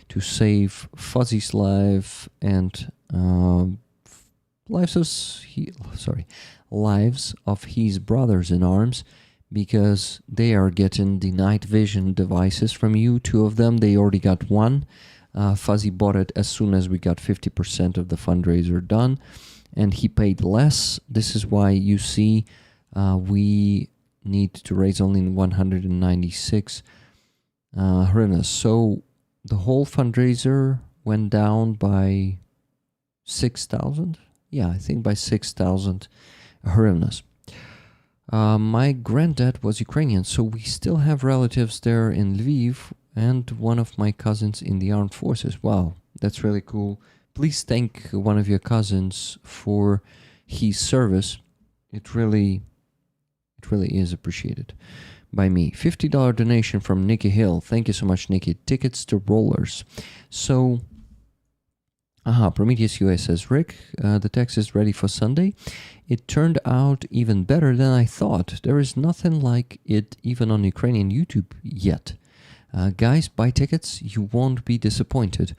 to save Fuzzy's life and lives of his brothers in arms, because they are getting the night vision devices from you. 2 of them, they already got one. Fuzzy bought it as soon as we got 50% of the fundraiser done, and he paid less. This is why you see we need to raise only 196 hryvnias. So the whole fundraiser went down by 6,000. Yeah, I think by 6,000 hryvnias. My granddad was Ukrainian, so we still have relatives there in Lviv, and one of my cousins in the armed forces. Wow, that's really cool. Please thank one of your cousins for his service. It really is appreciated by me. $50 donation from Nikki Hill. Thank you so much, Nikki. Tickets to rollers. So, Prometheus US says, Rick, the text is ready for Sunday. It turned out even better than I thought. There is nothing like it even on Ukrainian YouTube yet. Guys, buy tickets. You won't be disappointed.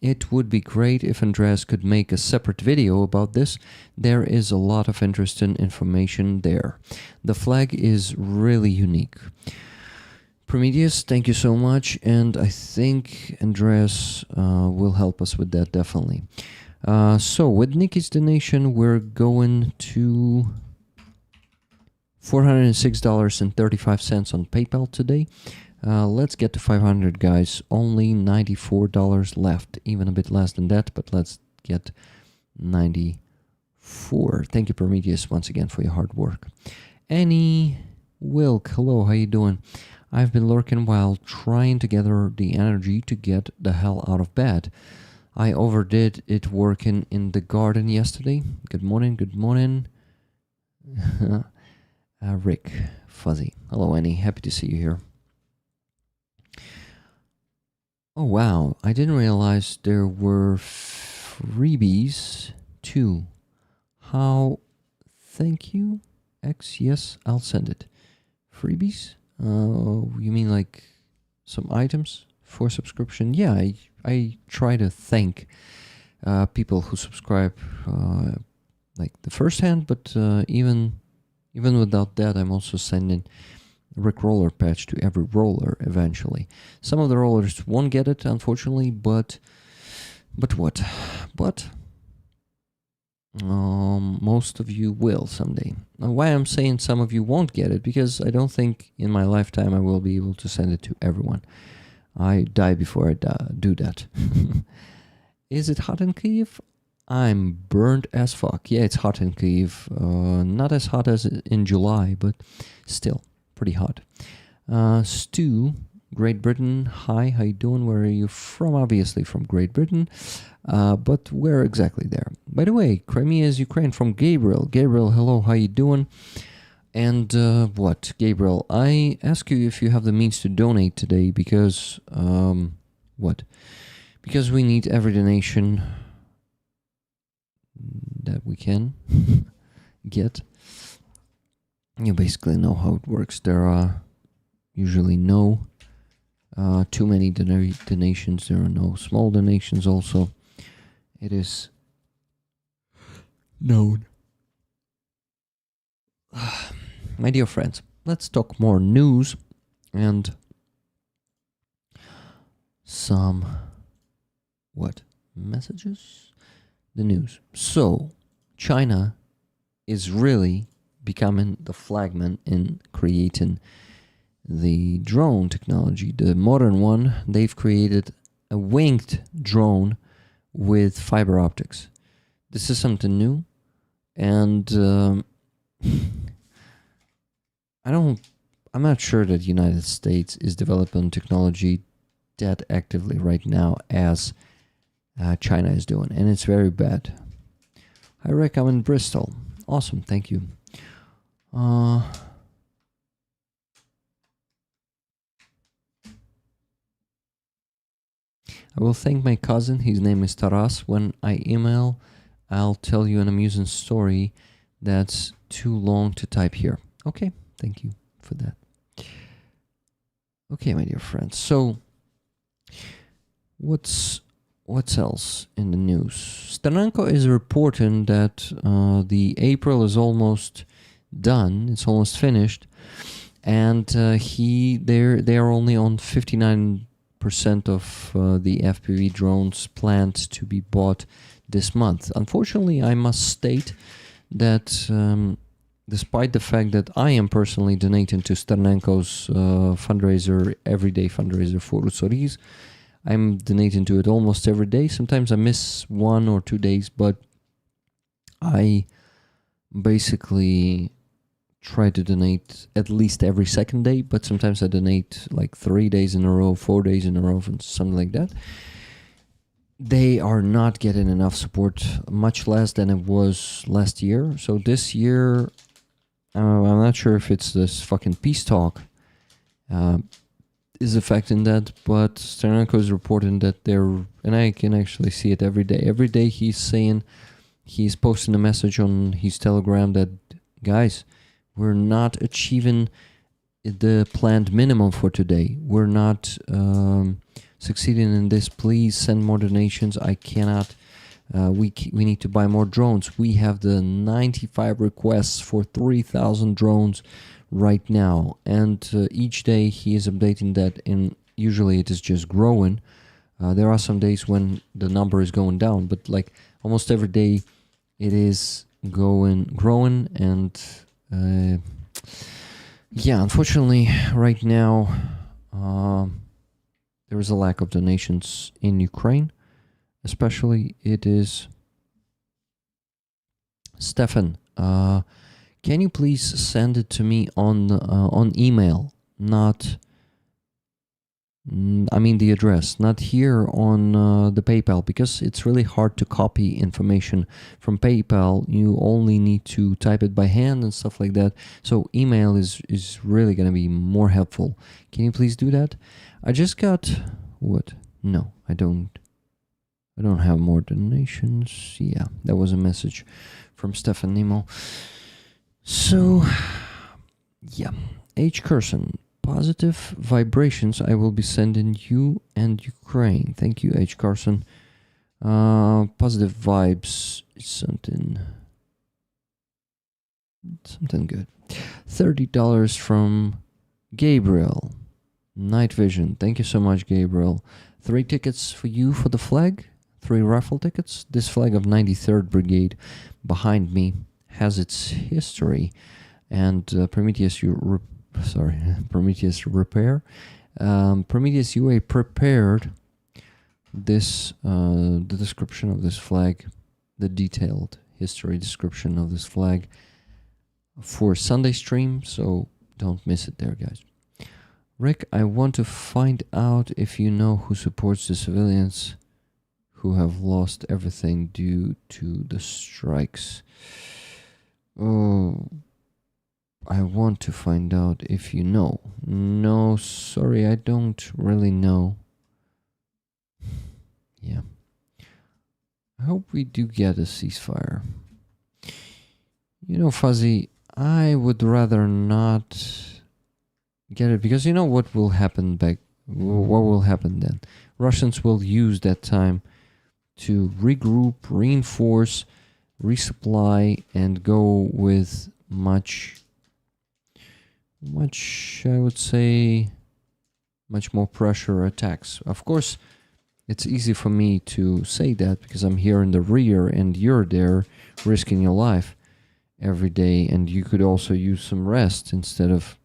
It would be great if Andreas could make a separate video about this. There is a lot of interesting information there. The flag is really unique. Prometheus, thank you so much, and I think Andreas will help us with that, definitely. So, with Nikki's donation, we're going to $406.35 on PayPal today. Let's get to 500, guys. Only $94 left, even a bit less than that, but let's get 94. Thank you, Prometheus, once again for your hard work. Annie Wilk, hello, how you doing? I've been lurking while trying to gather the energy to get the hell out of bed. I overdid it working in the garden yesterday. Good morning, good morning. Rick, Fuzzy. Hello, Annie. Happy to see you here. Oh, wow. I didn't realize there were freebies too. How? Thank you. X, yes, I'll send it. Freebies? You mean like some items for subscription? Yeah, I try to thank people who subscribe like the first hand, but even without that, I'm also sending Rick Roller patch to every roller eventually. Some of the rollers won't get it, unfortunately, but what? But most of you will someday. Now, why I'm saying some of you won't get it, because I don't think in my lifetime I will be able to send it to everyone. I die before I do that. Is it hot in Kyiv? I'm burnt as fuck. Yeah, it's hot in Kyiv. Not as hot as in July, but still pretty hot. Stu, Great Britain. Hi, how you doing? Where are you from? Obviously from Great Britain. But where exactly there? By the way, Crimea is Ukraine from Gabriel. Gabriel, hello, how you doing? And what, Gabriel? I ask you if you have the means to donate today, because what? Because we need every donation that we can get. You basically know how it works. There are usually no too many donations. There are no small donations also. It is known. My dear friends, let's talk more news and some messages? The news. So, China is really becoming the flagman in creating the drone technology. The modern one, they've created a winged drone with fiber optics. This is something new, and I'm not sure that the United States is developing technology that actively right now as China is doing, and it's very bad. Hi Rick, I'm in Bristol. Awesome, thank you. I will thank my cousin, his name is Taras. When I email, I'll tell you an amusing story that's too long to type here. Okay, thank you for that. Okay, my dear friends. So, what's else in the news? Sternenko is reporting that the April is almost done. It's almost finished, and they are only on 59% of the FPV drones planned to be bought this month. Unfortunately, I must state that despite the fact that I am personally donating to Sternenko's fundraiser, everyday fundraiser for Usoris, I'm donating to it almost every day. Sometimes I miss 1 or 2 days, but I basically try to donate at least every second day, but sometimes I donate like 3 days in a row, 4 days in a row, and something like that. They are not getting enough support, much less than it was last year. So this year, I'm not sure if it's this fucking peace talk is affecting that, but Sternenko is reporting that they're, and I can actually see it every day. Every day he's posting a message on his Telegram that, guys, we're not achieving the planned minimum for today. We're not succeeding in this. Please send more donations. I cannot. We need to buy more drones. We have the 95 requests for 3,000 drones right now, and each day he is updating that, and usually it is just growing. There are some days when the number is going down, but like almost every day it is growing, and yeah, unfortunately right now there is a lack of donations in Ukraine. Especially it is Stefan. Can you please send it to me on email? Not, I mean the address, not here on the PayPal, because it's really hard to copy information from PayPal. You only need to type it by hand and stuff like that. So email is really going to be more helpful. Can you please do that? I just got what? No, I don't have more donations. Yeah, that was a message from Stefan Nemo. So, yeah. H. Curson, positive vibrations I will be sending you and Ukraine. Thank you, H. Carson. Positive vibes is something good. $30 from Gabriel. Night Vision. Thank you so much, Gabriel. 3 tickets for you for the flag. 3 raffle tickets. This flag of 93rd Brigade behind me has its history, and Prometheus Repair. Prometheus UA prepared this the description of this flag, the detailed history description of this flag for Sunday stream, so don't miss it there, guys. Rick, I want to find out if you know who supports the civilians who have lost everything due to the strikes. Oh, I want to find out if you know. No, sorry, I don't really know. Yeah. I hope we do get a ceasefire. You know, Fuzzy, I would rather not get it, because you know what will happen what will happen then? Russians will use that time to regroup, reinforce, resupply, and go with much, I would say, much more pressure attacks. Of course, it's easy for me to say that because I'm here in the rear and you're there risking your life every day, and you could also use some rest instead of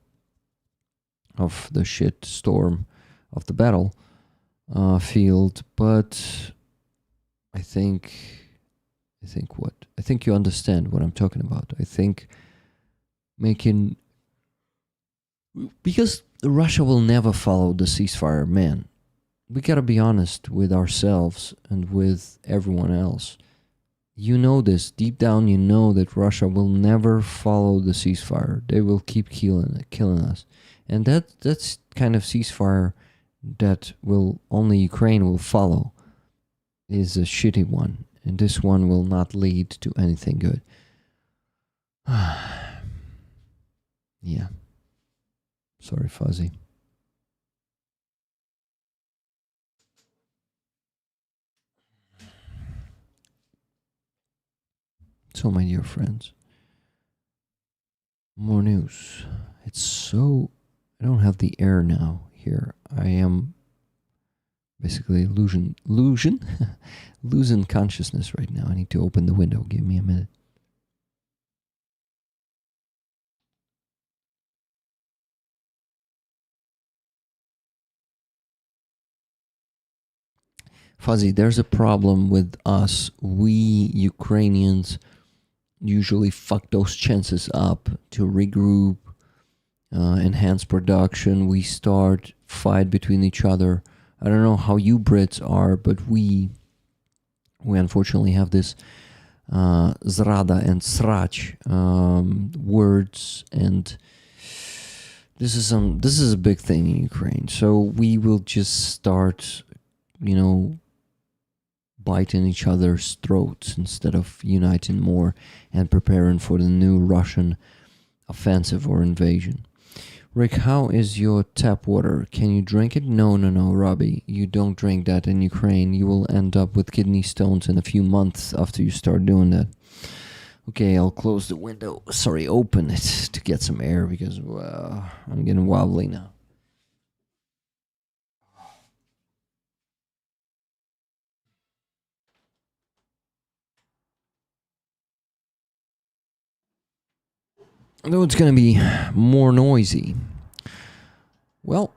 the shit storm of the battle field. But I think you understand what I'm talking about. I think because Russia will never follow the ceasefire, man. We gotta be honest with ourselves and with everyone else. You know this. Deep down, you know that Russia will never follow the ceasefire. They will keep killing us. And that's kind of ceasefire that only Ukraine will follow is a shitty one. And this one will not lead to anything good. Yeah. Sorry, Fuzzy. So, my dear friends, more news. It's so... I don't have the air now here. I am basically losing consciousness right now. I need to open the window. Give me a minute. Fuzzy, there's a problem with us. We Ukrainians usually fuck those chances up to regroup, enhance production. We start fight between each other. I don't know how you Brits are, but we unfortunately have this zrada and srach words, and this is a big thing in Ukraine. So we will just start, biting each other's throats instead of uniting more and preparing for the new Russian offensive or invasion. Rick, how is your tap water? Can you drink it? No, Robbie. You don't drink that in Ukraine. You will end up with kidney stones in a few months after you start doing that. Okay, I'll close the window. Sorry, open it to get some air because I'm getting wobbly now. Though it's going to be more noisy. Well,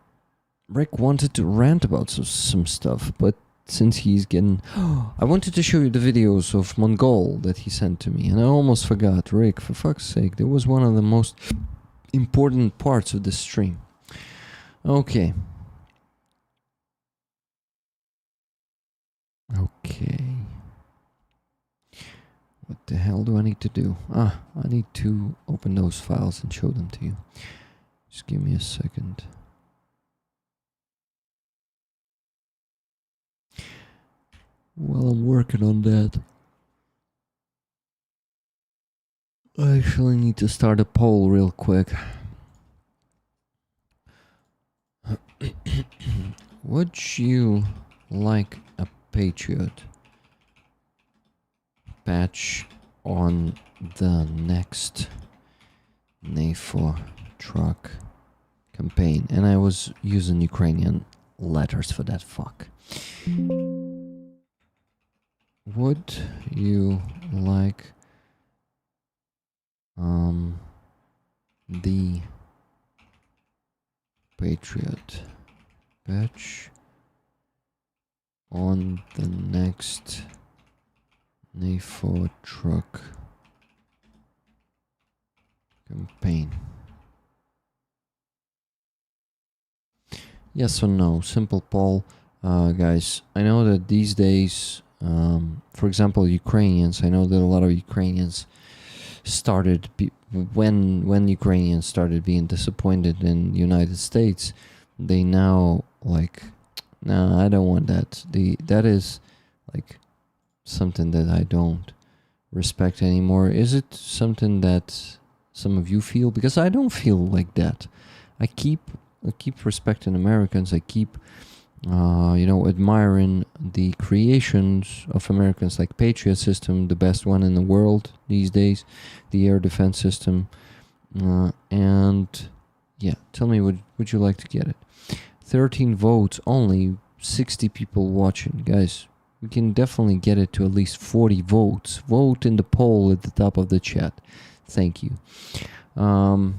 Rick wanted to rant about some stuff, but since he's getting... I wanted to show you the videos of Mongol that he sent to me, and I almost forgot. Rick, for fuck's sake, that was one of the most important parts of the stream. Okay. What the hell do I need to do? I need to open those files and show them to you. Just give me a second. Well, I'm working on that. I actually need to start a poll real quick. Would you like a Patriot patch on the next NATO truck campaign? And I was using Ukrainian letters for that, fuck. Would you like the Patriot patch on the next NATO truck campaign? Yes or no? Simple poll. Guys, I know that these days, for example, Ukrainians, I know that a lot of Ukrainians started, when Ukrainians started being disappointed in the United States, they now like, no, I don't want that. That is like something that I don't respect anymore. Is it something that some of you feel? Because I don't feel like that. I keep respecting Americans. I keep admiring the creations of Americans, like Patriot system, the best one in the world these days, the air defense system, and yeah, tell me, would you like to get it? 13 votes, only 60 people watching. Guys, we can definitely get it to at least 40 votes. Vote in the poll at the top of the chat. Thank you. The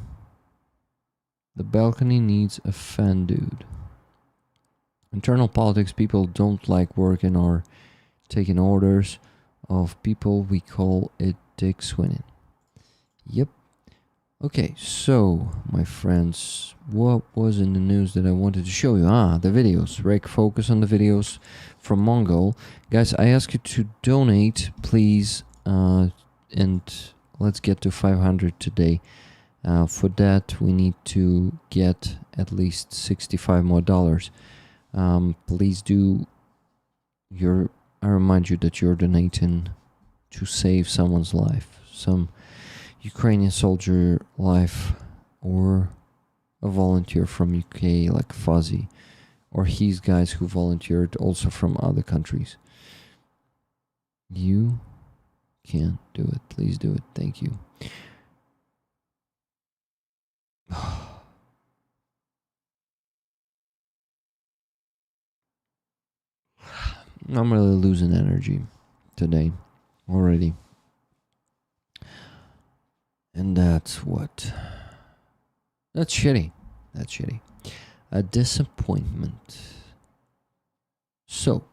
balcony needs a fan, dude. Internal politics, people don't like working or taking orders of people. We call it dick swinging. Yep. Okay, so, my friends, what was in the news that I wanted to show you? The videos. Rick, focus on the videos from Mongol. Guys, I ask you to donate, please, and let's get to 500 today. For that, we need to get at least $65 more. Please do. I remind you that you're donating to save someone's life, some Ukrainian soldier life, or a volunteer from UK like Fuzzy, or his guys who volunteered also from other countries. You can do it, please do it. Thank you. I'm really losing energy today already. And that's shitty. That's shitty. A disappointment. So,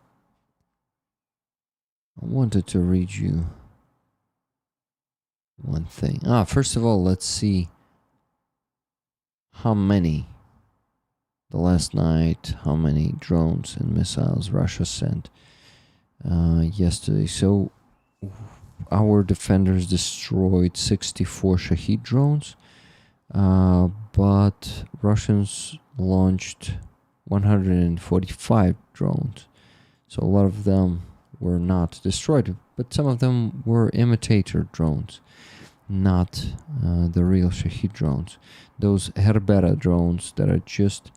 I wanted to read you one thing. First of all, let's see how many last night, how many drones and missiles Russia sent yesterday. So, our defenders destroyed 64 Shahed drones, but Russians launched 145 drones. So a lot of them were not destroyed, but some of them were imitator drones, not the real Shahed drones. Those Herbera drones that are just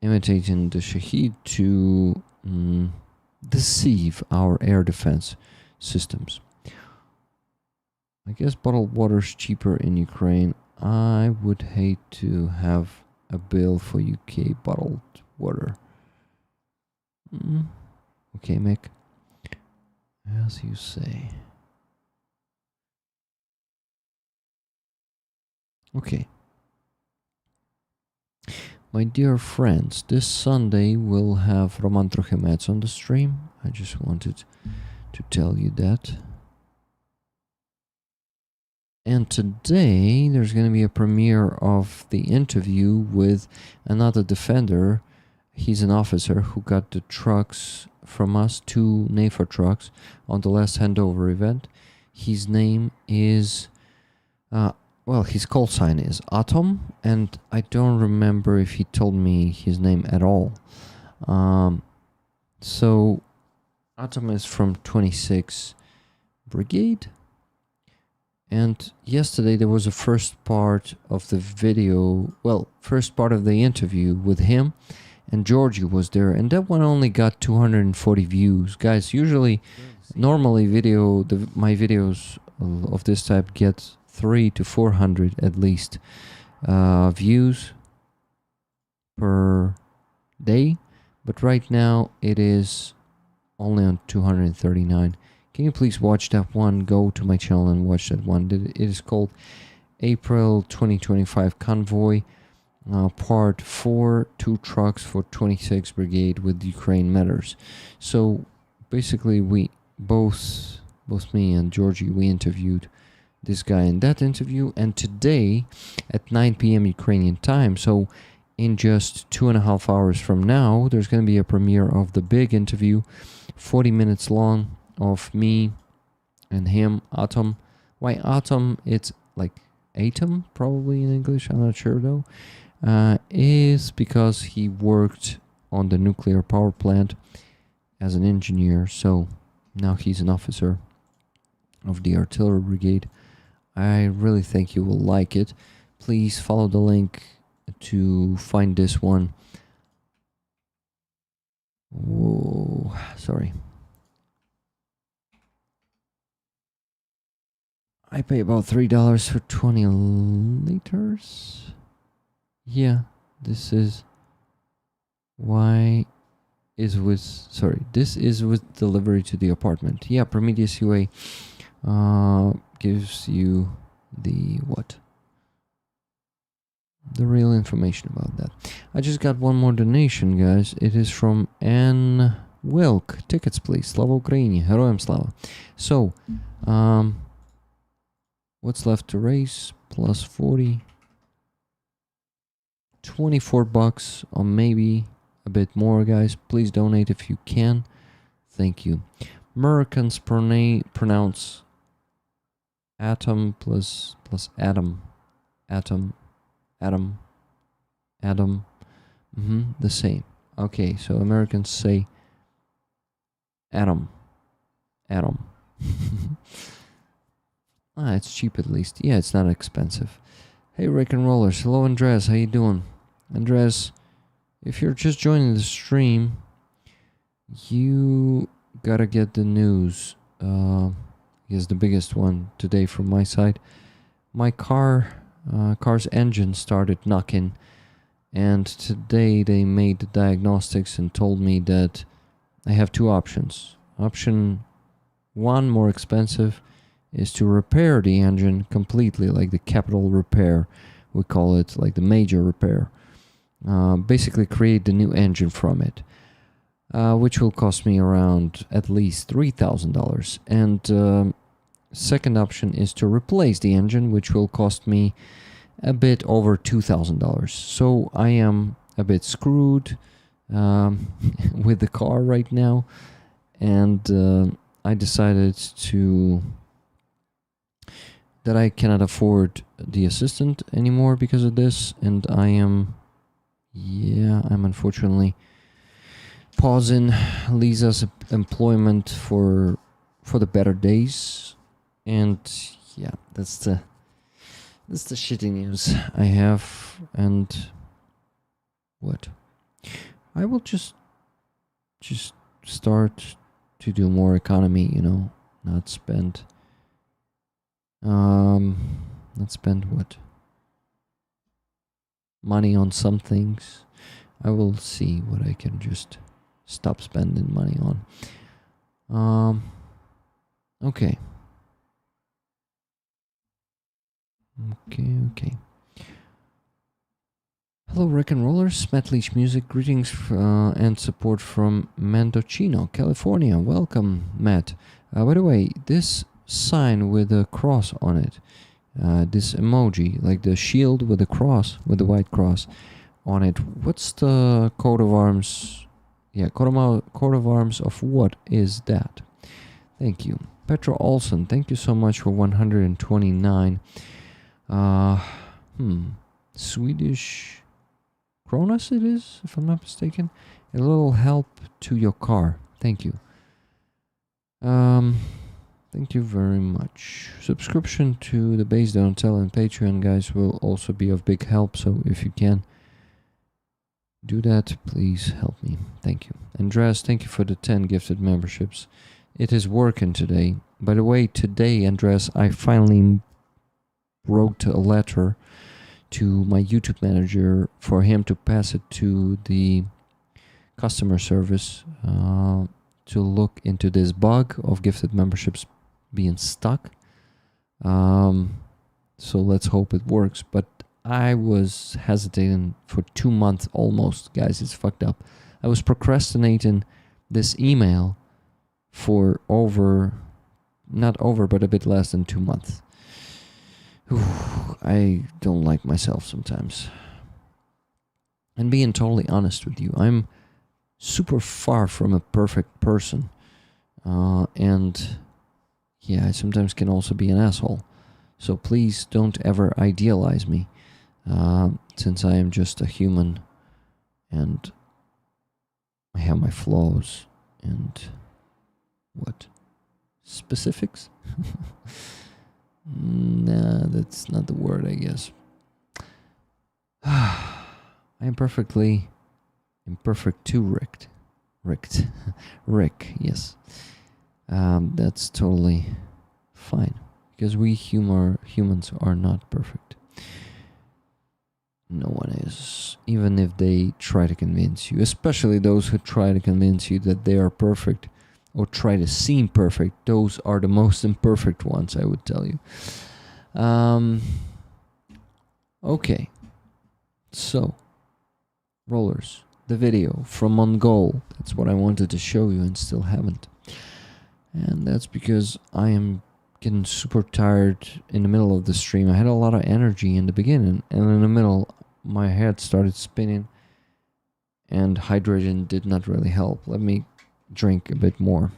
imitating the Shahed to deceive our air defense systems. I guess bottled water is cheaper in Ukraine. I would hate to have a bill for UK bottled water. Okay, Mick. As you say. Okay. My dear friends, this Sunday we'll have Roman Trochimets on the stream. I just wanted to tell you that. And today there's going to be a premiere of the interview with another defender. He's an officer who got the trucks from us, 2 NAFA trucks, on the last handover event. His name is, his call sign is Atom, and I don't remember if he told me his name at all. So Atom is from 26 Brigade. And yesterday there was a first part of the interview with him, and Georgie was there, and that one only got 240 views. Guys, normally my videos of this type get 300 to 400 at least views per day, but right now it is only on 239. Can you please watch that one? Go to my channel and watch that one. It is called April 2025 Convoy, Part 4, 2 trucks for 26 Brigade with Ukraine matters. So basically we, both me and Georgie, we interviewed this guy in that interview. And today at 9 p.m. Ukrainian time, so in just 2.5 hours from now, there's going to be a premiere of the big interview, 40 minutes long, of me and him, Atom. Why Atom? It's like Atom, probably in English, I'm not sure though. Is because he worked on the nuclear power plant as an engineer, so now he's an officer of the artillery brigade. I really think you will like it. Please follow the link to find this one. Whoa, sorry. I pay about $3 for 20 liters. Yeah, this is with delivery to the apartment. Yeah, Prometheus UA gives you the real information about that. I just got one more donation, guys. It is from Ann Wilk. Tickets, please. Slava Ukraini. Героям слава. So, what's left to raise? Plus 40. $24 or maybe a bit more, guys. Please donate if you can. Thank you. Americans pronounce atom plus atom. Atom. The same. Okay, so Americans say atom. It's cheap at least. Yeah, it's not expensive. Hey, Rick and Rollers. Hello, Andres. How you doing? Andres, if you're just joining the stream, you gotta get the news. You Here's the biggest one today from my side. My car's engine started knocking, and today they made the diagnostics and told me that I have two options. Option one, more expensive, is to repair the engine completely, like the capital repair, we call it, like the major repair. Basically create the new engine from it, which will cost me around at least $3,000. And second option is to replace the engine, which will cost me a bit over $2,000. So I am a bit screwed with the car right now, and I decided that I cannot afford the assistant anymore because of this, and I'm unfortunately pausing Lisa's employment for the better days. And yeah, that's the shitty news I have. And what? I will just start to do more economy, not spend what? Money on some things. I will see what I can just stop spending money on. Okay. Okay. Hello, Rick and Rollers. Matt Leach Music. Greetings and support from Mendocino, California. Welcome, Matt. By the way, this sign with a cross on it, this emoji, like the shield with the cross, with the white cross on it. What's the coat of arms? Yeah, coat of arms of what is that? Thank you. Petra Olsen, thank you so much for 129. Swedish Kronos it is, if I'm not mistaken. A little help to your car. Thank you. Thank you very much. Subscription to the Base Don't Tell and Patreon, guys, will also be of big help. So if you can do that, please help me. Thank you. Andreas, thank you for the 10 gifted memberships. It is working today. By the way, today, Andreas, I finally wrote a letter to my YouTube manager for him to pass it to the customer service to look into this bug of gifted memberships being stuck. So let's hope it works. But I was hesitating for 2 months almost, guys. It's fucked up. I was procrastinating this email for but a bit less than 2 months. I don't like myself sometimes. And being totally honest with you, I'm super far from a perfect person. And yeah, I sometimes can also be an asshole. So please don't ever idealize me, since I am just a human and I have my flaws and what? Specifics? Nah, that's not the word, I guess. I am perfectly imperfect too, Rick, yes. That's totally fine, because we humans are not perfect. No one is, even if they try to convince you, especially those who try to convince you that they are perfect or try to seem perfect. Those are the most imperfect ones, I would tell you. Okay, so rollers, the video from Mongol, that's what I wanted to show you and still haven't. And that's because I am getting super tired in the middle of the stream. I had a lot of energy in the beginning, and in the middle my head started spinning, and hydration did not really help. Let me drink a bit more.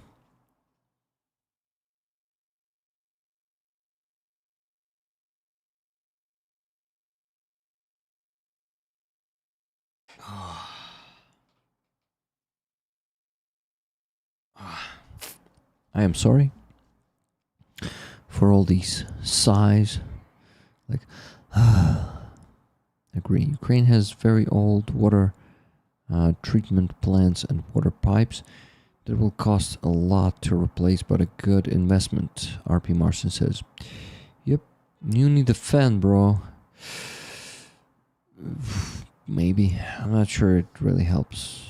I am sorry for all these sighs. Like, agree. Ukraine has very old water treatment plants and water pipes. that will cost a lot to replace, but a good investment, RP Marson says. Yep, you need a fan, bro. Maybe. I'm not sure it really helps.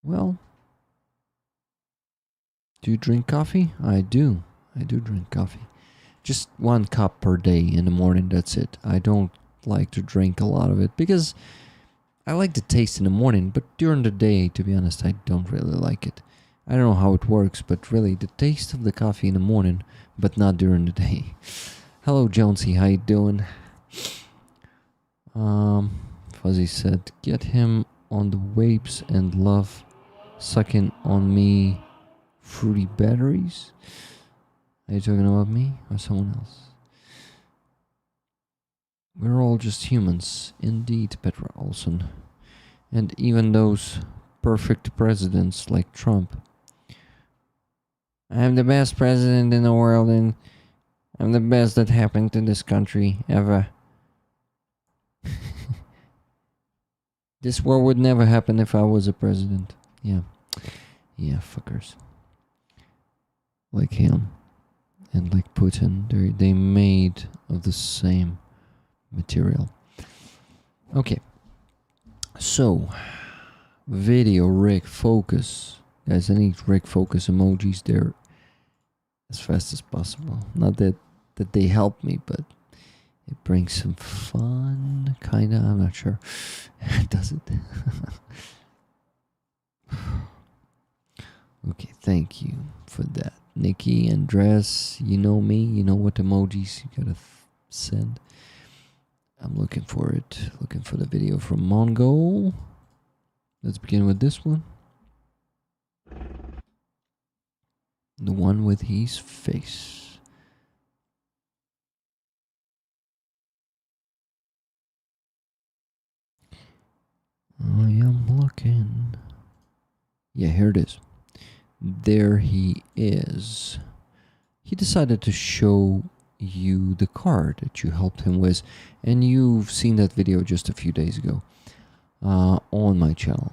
Well, do you drink coffee? I do. I do drink coffee. Just 1 cup per day in the morning, that's it. I don't like to drink a lot of it because I like the taste in the morning, but during the day, to be honest, I don't really like it. I don't know how it works, but really the taste of the coffee in the morning, but not during the day. Hello, Jonesy, how you doing? Fuzzy said, get him on the vapes and love sucking on me fruity batteries. Are you talking about me or someone else? We're all just humans, indeed, Petra Olson. And even those perfect presidents like Trump. I'm the best president in the world and I'm the best that happened to this country ever. This war would never happen if I was a president. Yeah. Yeah, fuckers. Like him. And like Putin. They made of the same material. Okay. So, video rig focus. Guys, I need rig focus emojis there as fast as possible. Not that they help me, but it brings some fun, kinda. I'm not sure. Does it? Okay, thank you for that. Nikki, Andres, you know me. You know what emojis you gotta send. I'm looking for it. Looking for the video from Mongol. Let's begin with this one. The one with his face. I am looking. Yeah, here it is. There he is. He decided to show you the car that you helped him with, and you've seen that video just a few days ago on my channel.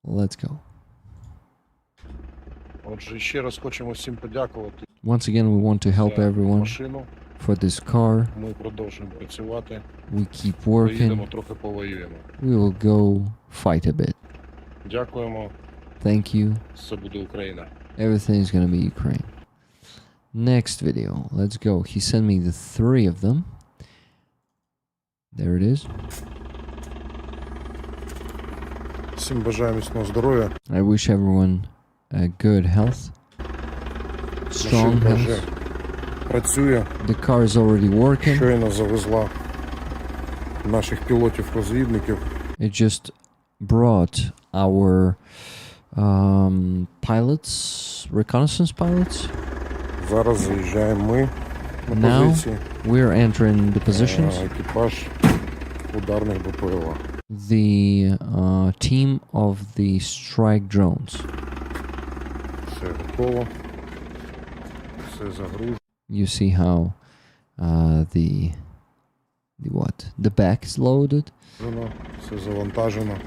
Let's go. Отже, ще раз хочемо всім подякувати Once again, we want to help за everyone машину. for this car. Ми продовжуємо працювати. We keep Поїдемо, working. трохи повоюємо. We will go fight a bit. Дякуємо. Thank you. Все буде Україна. Everything is gonna be Ukraine. Next video. Let's go. He sent me the 3 of them. There it is. Всім бажаю міцного здоров'я. I wish everyone good health. Strong Машинка вже health. працює. The car is already working. Щойно завезла наших пілотів-розвідників. It just brought our pilots, reconnaissance pilots. Зараз заїжджаємо ми на Now позиції. we're entering the positions. Екіпаж ударних БПЛА. The team of the strike drones. Все готово. Все загружено. You see how the what? The back is loaded. Все завантажено.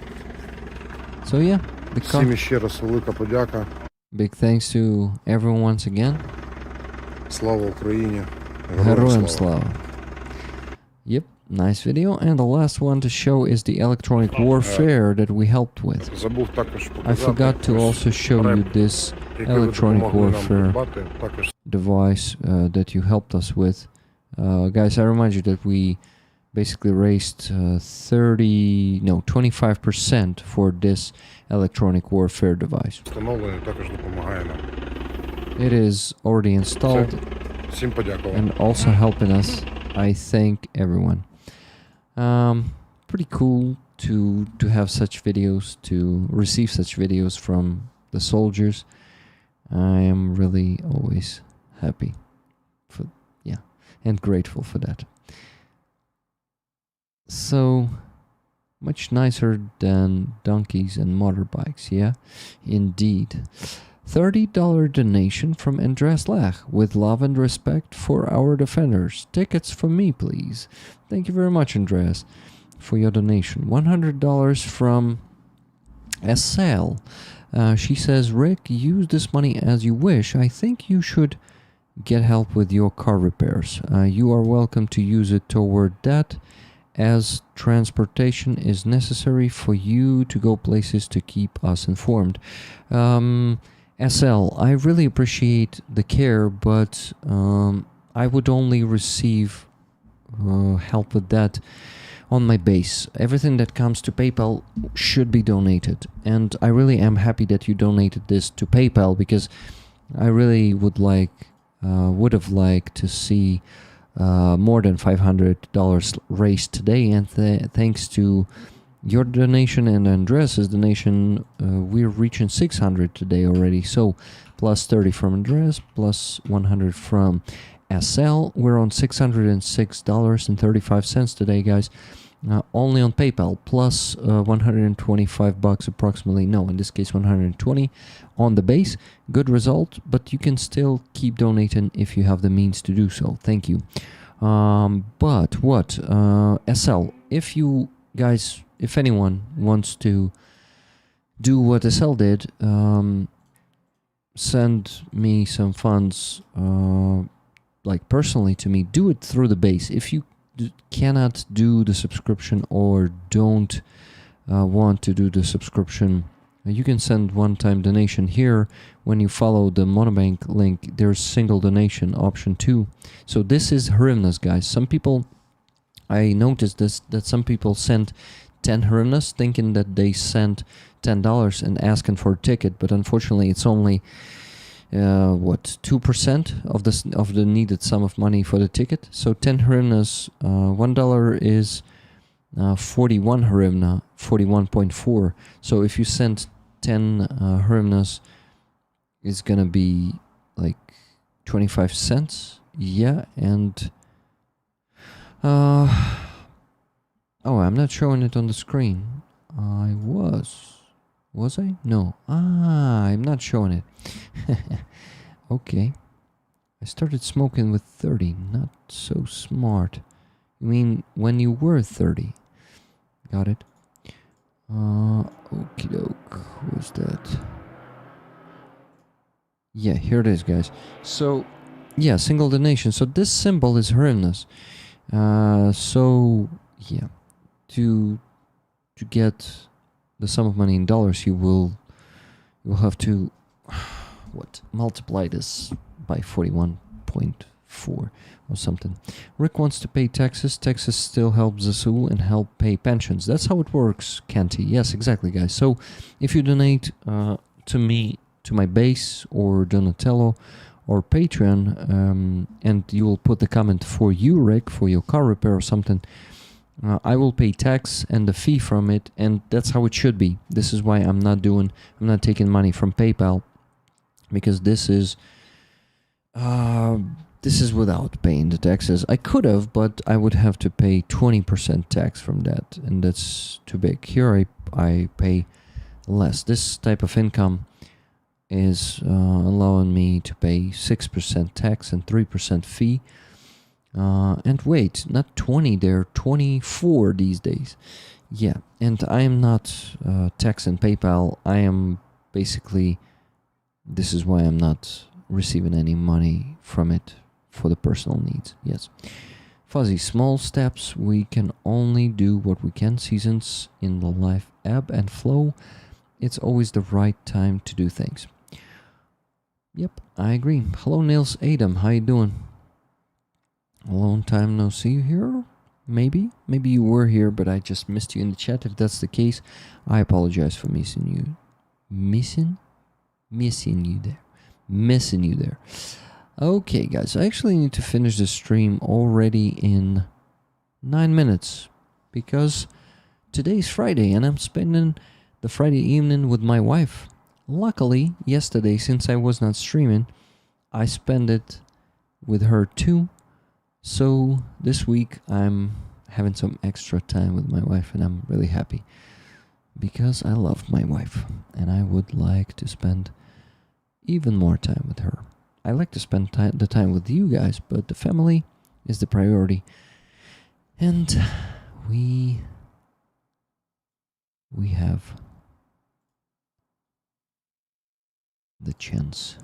So yeah, the car. Всім ще раз велика подяка. Big thanks to everyone once again. Слава Україні. Героям слава. Yep, nice video. And the last one to show is the electronic warfare that we helped with. Забув також I показати. forgot to also show you this який ви electronic допомогли нам warfare придбати. Також device that you helped us with. Guys, I remind you that we basically raised 25% for this electronic warfare device. встановлення також допомагає нам. It is already installed Всім подякував. and also helping us. I thank everyone. Pretty cool to have such videos, to receive such videos from the soldiers. I am really always happy for, and grateful for that. So much nicer than donkeys and motorbikes, yeah? Indeed. $30 donation from Andres Lach with love and respect for our defenders. Tickets for me, please. Thank you very much, Andres, for your donation. $100 from SL. She says, Rick, use this money as you wish. I think you should get help with your car repairs. You are welcome to use it toward that, as transportation is necessary for you to go places to keep us informed. SL, I really appreciate the care, but I would only receive help with that on my base. Everything that comes to PayPal should be donated, and I really am happy that you donated this to PayPal, because I really would have liked to see more than $500 raised today, and thanks to your donation and Andres' donation, we're reaching 600 today already. So plus 30 from Andres, plus 100 from SL. We're on $606.35 today, guys. Only on PayPal, plus $125 approximately. No, in this case 120 on the base. Good result, but you can still keep donating if you have the means to do so. Thank you. But what SL, if you guys, if anyone wants to do what SL did, send me some funds like personally to me. Do it through the base. If you cannot do the subscription or don't want to do the subscription, you can send one-time donation here. When you follow the Monobank link, there's single donation option 2. So this is hryvnias, guys. Some people, I noticed this, that some people sent 10 hryvnias thinking that they sent $10 and asking for a ticket, but unfortunately it's only 2% of the needed sum of money for the ticket. So 10 hryvnias, $1 is 41 hryvnia, 41.4. So if you send 10 hryvnias, it's gonna be like 25 cents. Yeah, and oh, I'm not showing it on the screen. Was I? No. I'm not showing it. Okay. I started smoking with 30. Not so smart. You mean when you were 30? Got it. Okie doke. Who's that? Yeah, here it is, guys. So, yeah, single donation. So this symbol is hryvnias. So, yeah. To get the sum of money in dollars, you will have to multiply this by 41.4 or something. Rick wants to pay taxes. Taxes still help ZSU and help pay pensions. That's how it works, Canty. Yes, exactly, guys. So if you donate to me, to my base, or Donatello, or Patreon, and you will put the comment for you, Rick, for your car repair or something, I will pay tax and the fee from it, and that's how it should be. This is why I'm not taking money from PayPal, because this is without paying the taxes. I could have, but I would have to pay 20% tax from that, and that's too big. Here I pay less. This type of income is allowing me to pay 6% tax and 3% fee. And wait, not 20, they're 24 these days. Yeah, and I am not taxing PayPal. I am basically, this is why I'm not receiving any money from it for the personal needs. Yes. Fuzzy, small steps. We can only do what we can. Seasons in the life ebb and flow. It's always the right time to do things. Yep, I agree. Hello, Nils Adam. How you doing? A long time no see you here. Maybe you were here, but I just missed you in the chat. If that's the case, I apologize for missing you. Missing you there. Okay, guys, I actually need to finish the stream already in 9 minutes, because today's Friday and I'm spending the Friday evening with my wife. Luckily, yesterday, since I was not streaming, I spent it with her too. So this week I'm having some extra time with my wife, and I'm really happy because I love my wife and I would like to spend even more time with her. I like to spend the time with you guys, but the family is the priority. And we have the chance.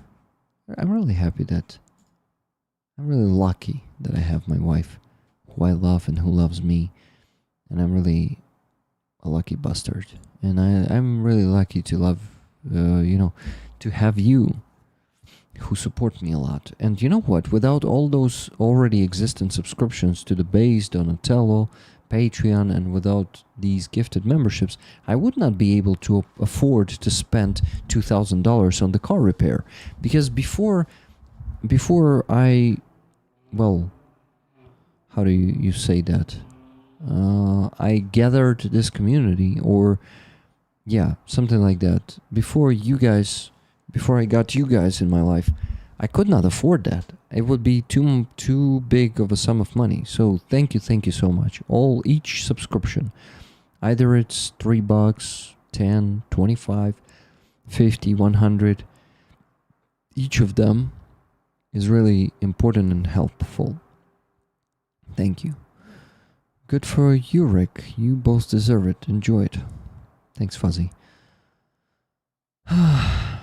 I'm really happy that I'm really lucky that I have my wife who I love and who loves me. And I'm really a lucky bastard. And I'm really lucky to love, to have you who support me a lot. And you know what? Without all those already existing subscriptions to the base, Donatello, Patreon, and without these gifted memberships, I would not be able to afford to spend $2,000 on the car repair. Because before I, well, how do you say that? I gathered this community, or yeah, something like that. Before I got you guys in my life, I could not afford that. It would be too big of a sum of money. So thank you so much. Each subscription, either it's $3, 10, 25, 50, 100. Each of them is really important and helpful. Thank you. Good for you, Rick. You both deserve it. Enjoy it. Thanks, Fuzzy. I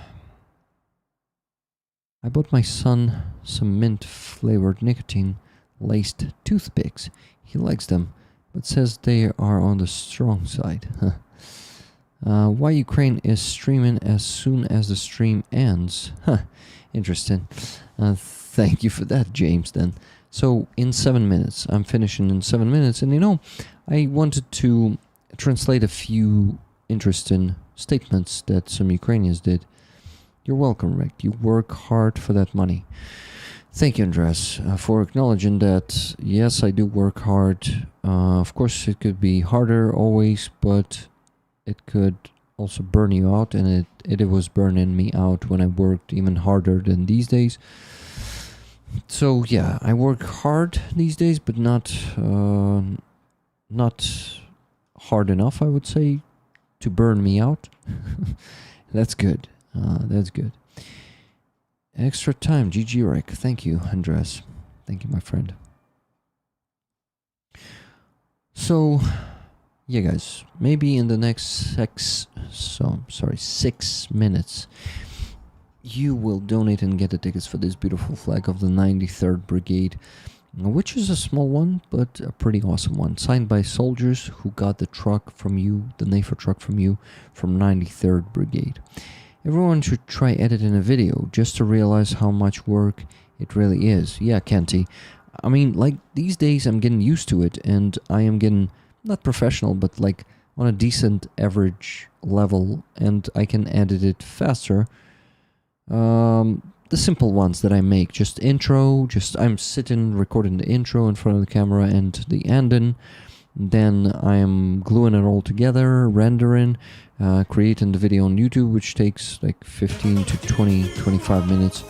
bought my son some mint-flavored nicotine-laced toothpicks. He likes them, but says they are on the strong side. Why Ukraine is streaming as soon as the stream ends. Interesting. Thank you for that, James, then. So, in 7 minutes. I'm finishing in 7 minutes. And I wanted to translate a few interesting statements that some Ukrainians did. You're welcome, Rick. You work hard for that money. Thank you, Andres, for acknowledging that, yes, I do work hard. Of course, it could be harder always, but it could also burn you out, and it was burning me out when I worked even harder than these days. So, yeah, I work hard these days, but not hard enough, I would say, to burn me out. That's good. That's good. Extra time, GG Rick. Thank you, Andres. Thank you, my friend. So, yeah, guys, maybe in the next 6 minutes, you will donate and get the tickets for this beautiful flag of the 93rd Brigade, which is a small one, but a pretty awesome one, signed by soldiers who got the truck from you, the NAFOR truck from you, from 93rd Brigade. Everyone should try editing a video just to realize how much work it really is. Yeah, Kenty. I mean, like, these days I'm getting used to it, and I am getting, not professional, but like on a decent average level, and I can edit it faster. The simple ones that I make, just intro, I'm sitting recording the intro in front of the camera and the ending. Then I am gluing it all together, rendering, creating the video on YouTube, which takes like 15 to 25 minutes.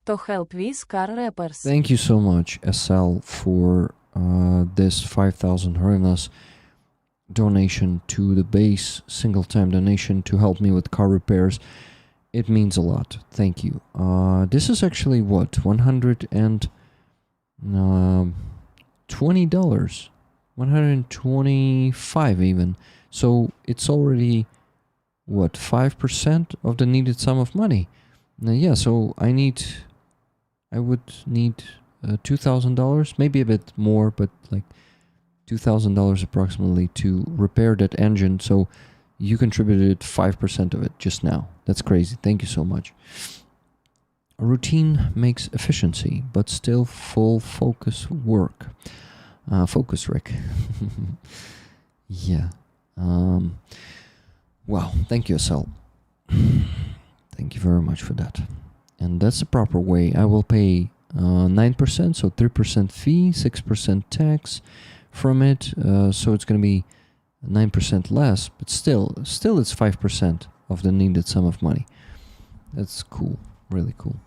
To help with car repairs. Thank you so much, SL, for this 5,000 hryvnias donation to the base, single-time donation to help me with car repairs. It means a lot. Thank you. This is actually what, $120, $125 even. So it's already what, 5% of the needed sum of money. Yeah, so I would need $2,000, maybe a bit more, but like $2,000 approximately to repair that engine. So you contributed 5% of it just now. That's crazy. Thank you so much. A routine makes efficiency, but still full focus work. Focus, Rick. Yeah. Wow. Thank you, SL. Thank you very much for that. And that's the proper way. I will pay 9%, so 3% fee, 6% tax from it. So it's going to be 9% less, but still it's 5% of the needed sum of money. That's cool. Really cool.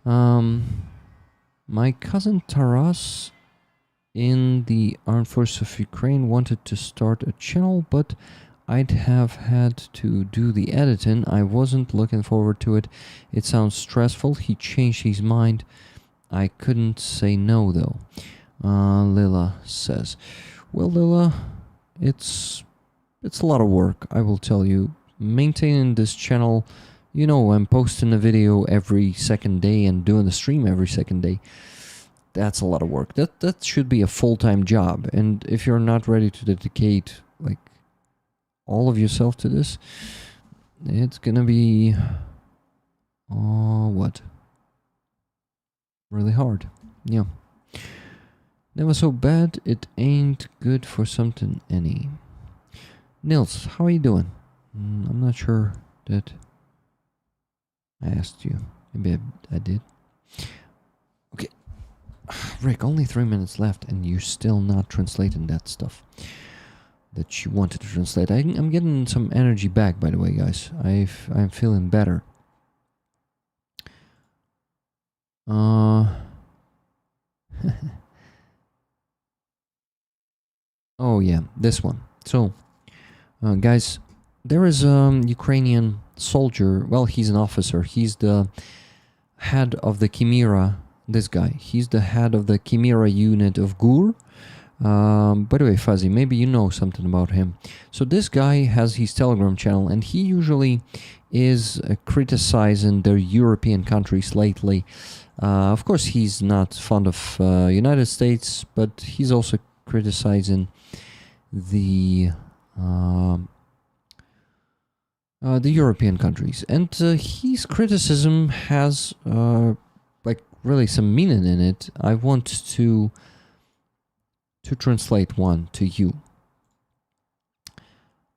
My cousin Taras in the Armed Forces of Ukraine wanted to start a channel, but I'd have had to do the editing. I wasn't looking forward to it. It sounds stressful. He changed his mind. I couldn't say no, though. Lila says, well, Lila, it's a lot of work, I will tell you. maintaining this channel, you know, I'm posting a video every second day and doing the stream every second day. That's a lot of work. That should be a full-time job. And if you're not ready to dedicate like all of yourself to this, it's gonna be what? Really hard. Yeah. Never so bad, it ain't good for something any. Nils, how are you doing? I'm not sure that I asked you. Maybe I did. Okay. Rick, only 3 minutes left and you're still not translating that stuff that you wanted to translate. I'm getting some energy back, by the way, guys. I'm feeling better. Oh yeah, this one. So, guys, there is a Ukrainian soldier. Well, he's an officer. He's the head of the Chimera. This guy. He's the head of the Chimera unit of GUR. By the way, Fuzzy, maybe you know something about him. So this guy has his Telegram channel, and he usually is criticizing the European countries lately. Of course, he's not fond of United States, but he's also criticizing the European countries, and his criticism has like really some meaning in it. I want to translate one to you,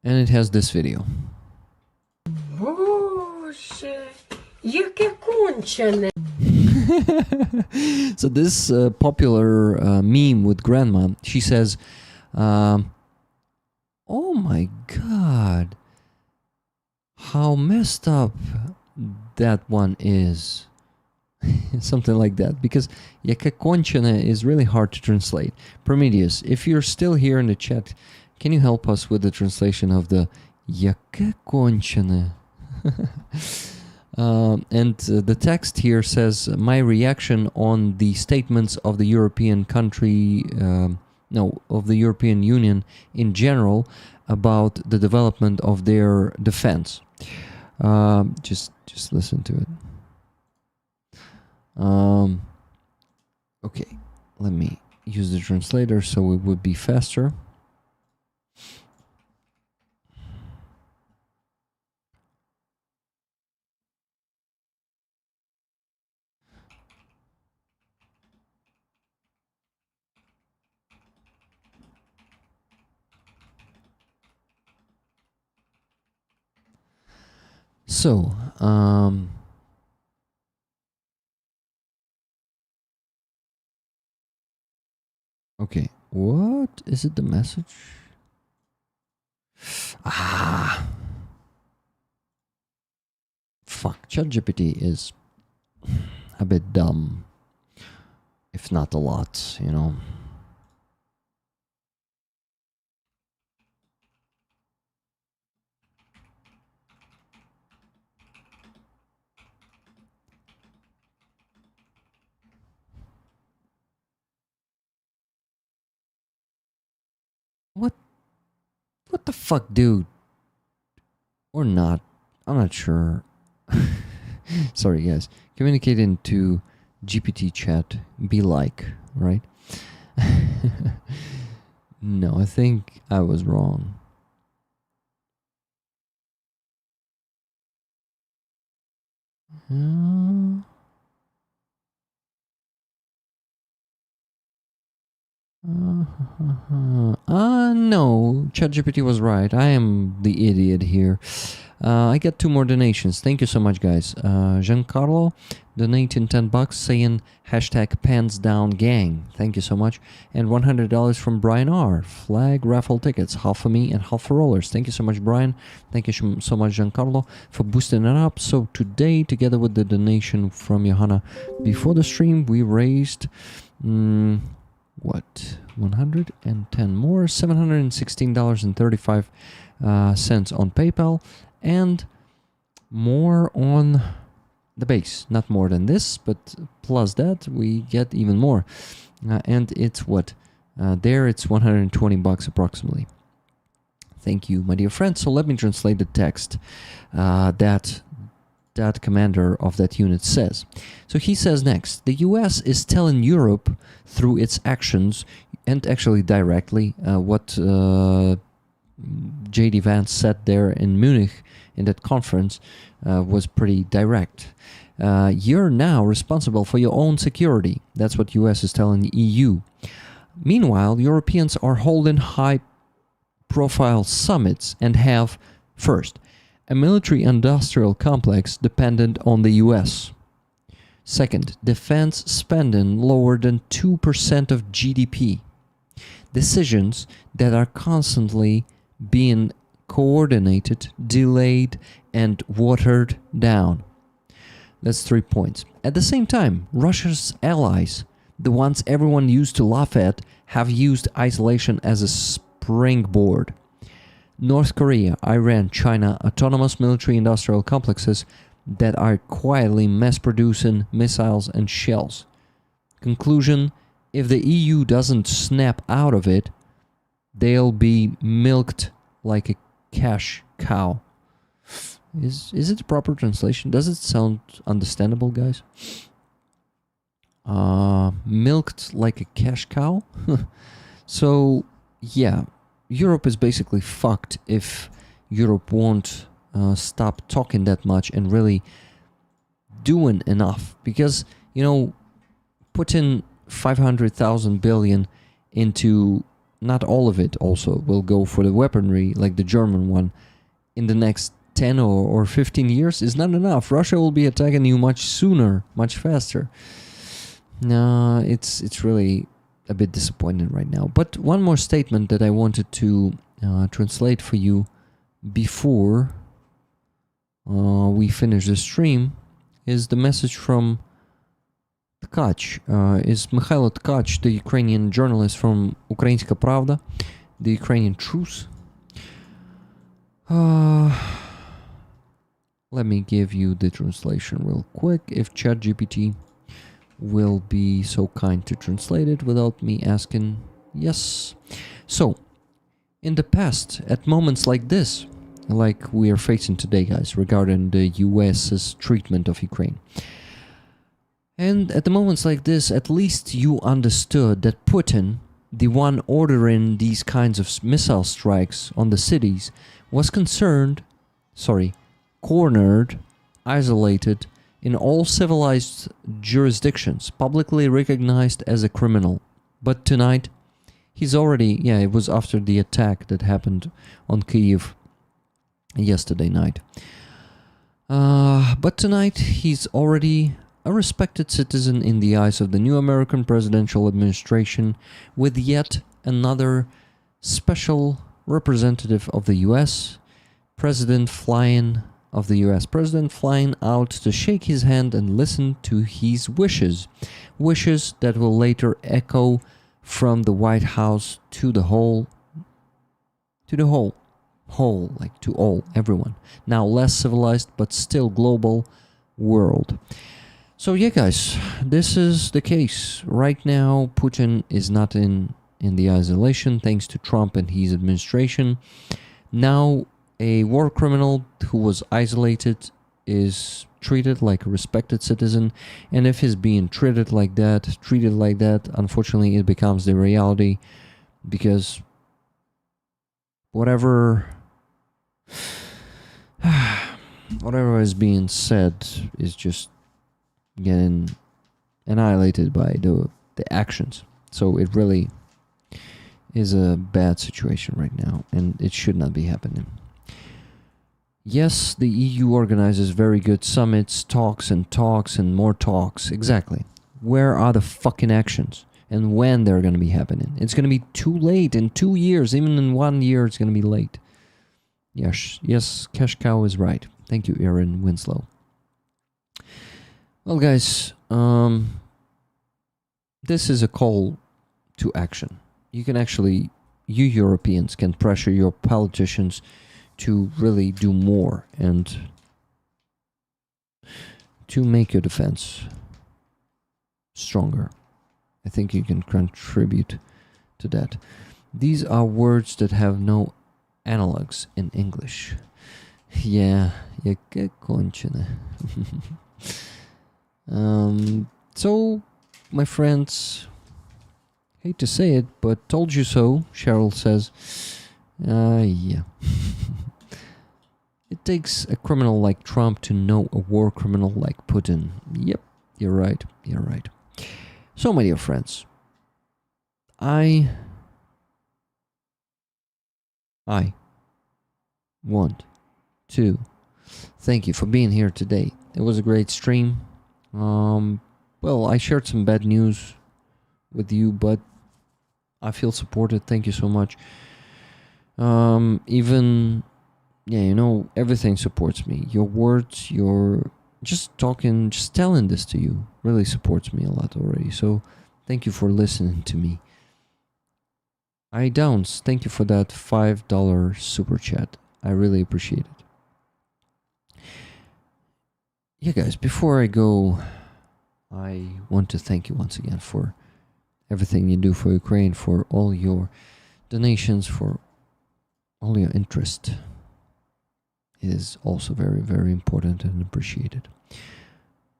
and it has this video. Боже, яке кончене. So this popular meme with grandma, she says, oh my god, how messed up that one is. Something like that, because яке кончене is really hard to translate. Prometheus, if you're still here in the chat, can you help us with the translation of the яке кончене? And the text here says, my reaction on the statements of the European country, of the European Union in general about the development of their defense. Just listen to it. Okay, let me use the translator so it would be faster. So, okay, what is it, the message? Fuck, ChatGPT is a bit dumb, if not a lot, you know. What the fuck, dude? Or not. I'm not sure. Sorry, guys. Communicating to GPT chat be like, right? No, I think I was wrong. No, ChatGPT was right. I am the idiot here. I got 2 more donations. Thank you so much, guys. Giancarlo donating $10, saying hashtag pants down gang. Thank you so much. And $100 from Brian R. Flag raffle tickets, half for me and half for rollers. Thank you so much, Brian. Thank you so much, Giancarlo, for boosting it up. So today, together with the donation from Johanna before the stream, we raised what, 110 more, $716.35 on PayPal, and more on the base. Not more than this, but plus that we get even more, and it's what, there it's $120 approximately. Thank you, my dear friend. So let me translate the text that commander of that unit says. So he says next, the US is telling Europe through its actions, and actually directly, what J.D. Vance said there in Munich in that conference was pretty direct. You're now responsible for your own security. That's what US is telling the EU. Meanwhile, Europeans are holding high-profile summits and have, first, a military-industrial complex dependent on the US. Second, defense spending lower than 2% of GDP. Decisions that are constantly being coordinated, delayed, and watered down. That's 3 points. At the same time, Russia's allies, the ones everyone used to laugh at, have used isolation as a springboard. North Korea, Iran, China, autonomous military-industrial complexes that are quietly mass-producing missiles and shells. Conclusion, if the EU doesn't snap out of it, they'll be milked like a cash cow. Is it a proper translation? Does it sound understandable, guys? Milked like a cash cow? So, yeah, Europe is basically fucked if Europe won't stop talking that much and really doing enough. Because, putting 500,000 billion into, not all of it also will go for the weaponry, like the German one, in the next 10 or 15 years is not enough. Russia will be attacking you much sooner, much faster. No, it's really a bit disappointing right now. But one more statement that I wanted to translate for you before we finish the stream is the message from Tkach. Is Mikhailo Tkach, the Ukrainian journalist from Ukrainska Pravda, the Ukrainian Truth. Let me give you the translation real quick, if ChatGPT will be so kind to translate it without me asking. Yes. So, in the past, at moments like this, like we are facing today, guys, regarding the US's treatment of Ukraine, and at the moments like this, at least you understood that Putin, the one ordering these kinds of missile strikes on the cities, was cornered, isolated, in all civilized jurisdictions, publicly recognized as a criminal. But tonight, he's already, it was after the attack that happened on Kyiv yesterday night. But tonight, he's already a respected citizen in the eyes of the new American presidential administration, with yet another special representative of the US, President flying out to shake his hand and listen to his wishes that will later echo from the White House to the whole, like to all, everyone. Now less civilized, but still global world. So yeah, guys, this is the case. Right now, Putin is not in the isolation thanks to Trump and his administration. Now, a war criminal who was isolated is treated like a respected citizen, and if he's being treated like that, unfortunately it becomes the reality, because whatever is being said is just getting annihilated by the actions. So it really is a bad situation right now, and it should not be happening. Yes, the EU organizes very good summits, talks and more talks. Exactly. Where are the fucking actions? And when they're going to be happening? It's going to be too late in 2 years. Even in 1 year, it's going to be late. Yes, Cash Cow is right. Thank you, Aaron Winslow. Well, guys, this is a call to action. You Europeans can pressure your politicians to really do more and to make your defense stronger. I think you can contribute to that. These are words that have no analogs in English. Yeah, яке кончене. So, my friends, hate to say it, but told you so, Cheryl says. Yeah. It takes a criminal like Trump to know a war criminal like Putin. Yep, you're right. So, my dear friends, I want to thank you for being here today. It was a great stream. Well, I shared some bad news with you, but I feel supported. Thank you so much. Everything supports me. Your words, your just talking, just telling this to you really supports me a lot already. So thank you for listening to me. I Downs, thank you for that $5 super chat. I really appreciate it. Yeah, guys, before I go, I want to thank you once again for everything you do for Ukraine, for all your donations, for all your interest. It is also very, very important and appreciated.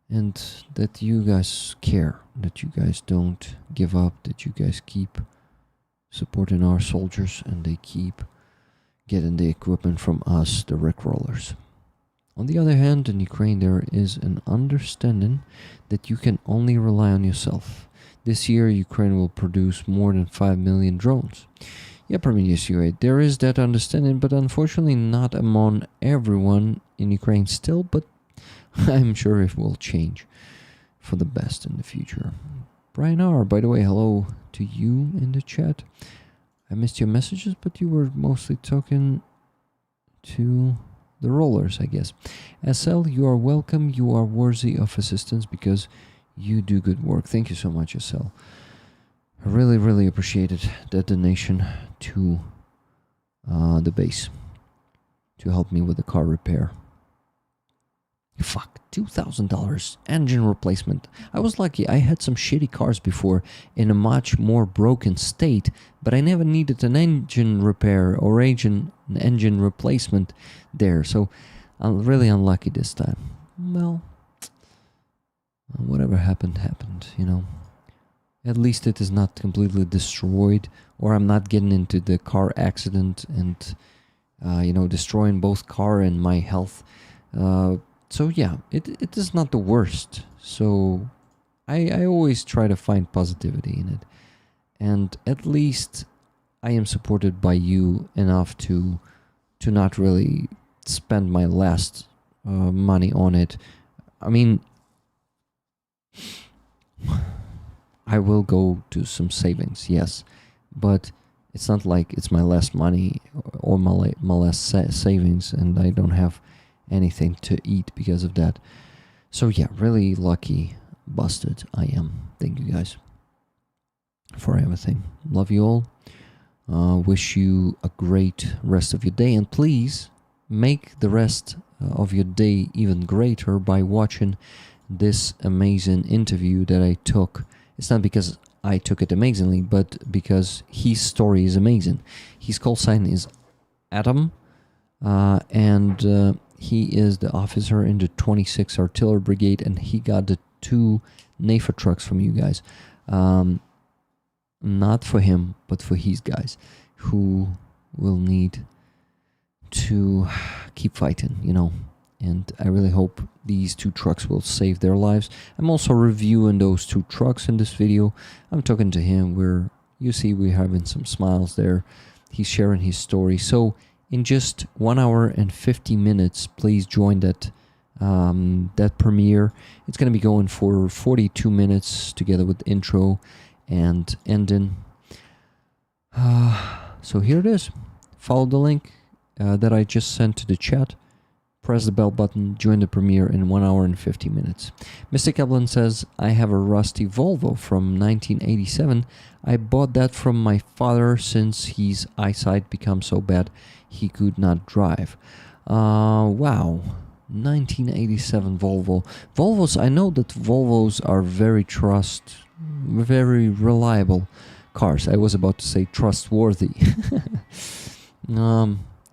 And that you guys care, that you guys don't give up, that you guys keep supporting our soldiers and they keep getting the equipment from us, the Rickrollers. On the other hand, in Ukraine, there is an understanding that you can only rely on yourself. This year, Ukraine will produce more than 5 million drones. Yeah, Prometheus UA, there is that understanding, but unfortunately not among everyone in Ukraine still, but I'm sure it will change for the best in the future. Brian R., by the way, hello to you in the chat. I missed your messages, but you were mostly talking to the rollers, I guess. SL, you are welcome. You are worthy of assistance because you do good work. Thank you so much, SL. I really, really appreciated that donation to the base to help me with the car repair. Fuck, $2,000 engine replacement. I was lucky. I had some shitty cars before in a much more broken state, but I never needed an engine repair or engine replacement there. So I'm really unlucky this time. Well, whatever happened, you know. At least it is not completely destroyed, or I'm not getting into the car accident and, destroying both car and my health. So yeah, it is not the worst. So I always try to find positivity in it. And at least I am supported by you enough to not really spend my last money on it. I mean, I will go to some savings, yes, but it's not like it's my last money or my last savings and I don't have anything to eat because of that. So yeah, really lucky busted I am. Thank you guys for everything. Love you all. Wish you a great rest of your day, and please make the rest of your day even greater by watching this amazing interview that I took. It's not because I took it amazingly, but because his story is amazing. His call sign is Adam, and he is the officer in the 26th Artillery Brigade, and he got the 2 NAFA trucks from you guys. Not for him, but for his guys who will need to keep fighting, you know. And I really hope these 2 trucks will save their lives. I'm also reviewing those 2 trucks in this video. I'm talking to him. You see we're having some smiles there. He's sharing his story. So in just 1 hour and 50 minutes, please join that premiere. It's going to be going for 42 minutes together with intro and ending. So here it is. Follow the link that I just sent to the chat. Press the bell button, join the premiere in 1 hour and 50 minutes. Mr. Kaplan says, I have a rusty Volvo from 1987. I bought that from my father since his eyesight became so bad he could not drive. Wow. 1987 Volvo. Volvos, I know that Volvos are very reliable cars. I was about to say trustworthy.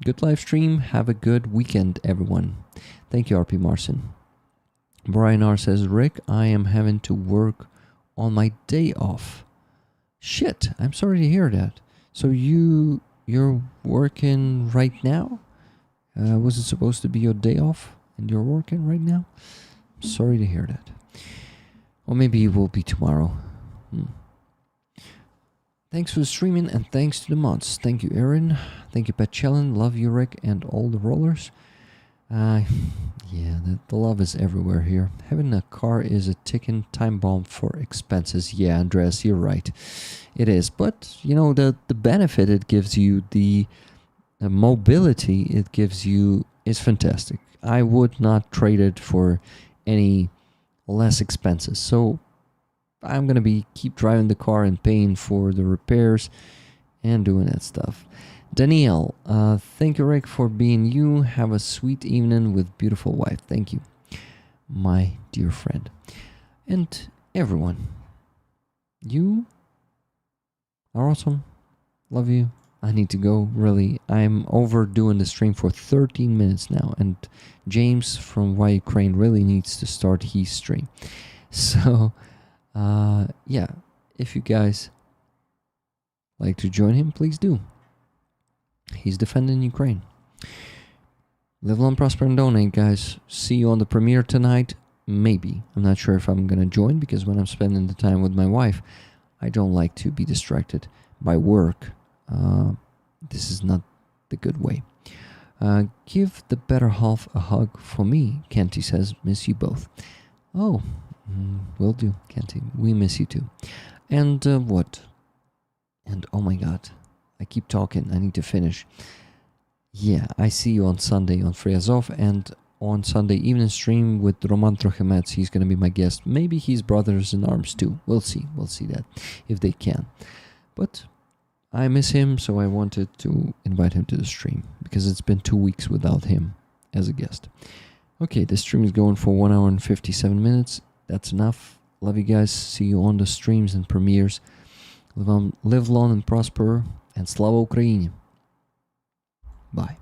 Good live stream. Have a good weekend, everyone. Thank you, RP Marcin. Brian R says, Rick, I am having to work on my day off. Shit, I'm sorry to hear that. So you're working right now? Was it supposed to be your day off and you're working right now? Sorry to hear that. Or maybe it will be tomorrow. Thanks for the streaming and thanks to the mods. Thank you, Aaron. Thank you, Pat Chellen. Love you, Rick, and all the rollers. Yeah, the love is everywhere here. Having a car is a ticking time bomb for expenses. Yeah, Andreas, you're right. It is. But, you know, the benefit it gives you, the mobility it gives you is fantastic. I would not trade it for any less expenses. So I'm going to keep driving the car and paying for the repairs and doing that stuff. Danielle, thank you, Rick, for being you. Have a sweet evening with beautiful wife. Thank you, my dear friend. And everyone, you are awesome. Love you. I need to go, really. I'm overdoing the stream for 13 minutes now. And James from Why Ukraine really needs to start his stream. So, yeah, if you guys like to join him, please do. He's defending Ukraine. Live long, prosper, and donate, guys. See you on the premiere tonight. Maybe. I'm not sure if I'm going to join, because when I'm spending the time with my wife, I don't like to be distracted by work. This is not the good way. Give the better half a hug for me, Kenty says. Miss you both. Oh, will do, Kenty. We miss you too. And what? And oh my god, I keep talking. I need to finish. Yeah, I see you on Sunday on Free Azov, and on Sunday evening stream with Roman Trochemets. He's going to be my guest. Maybe his brothers in arms too. We'll see. We'll see that, if they can. But I miss him, so I wanted to invite him to the stream, because it's been 2 weeks without him as a guest. Okay, the stream is going for 1 hour and 57 minutes. That's enough. Love you guys. See you on the streams and premieres. Live long and prosper, and Slava Ukraini. Bye.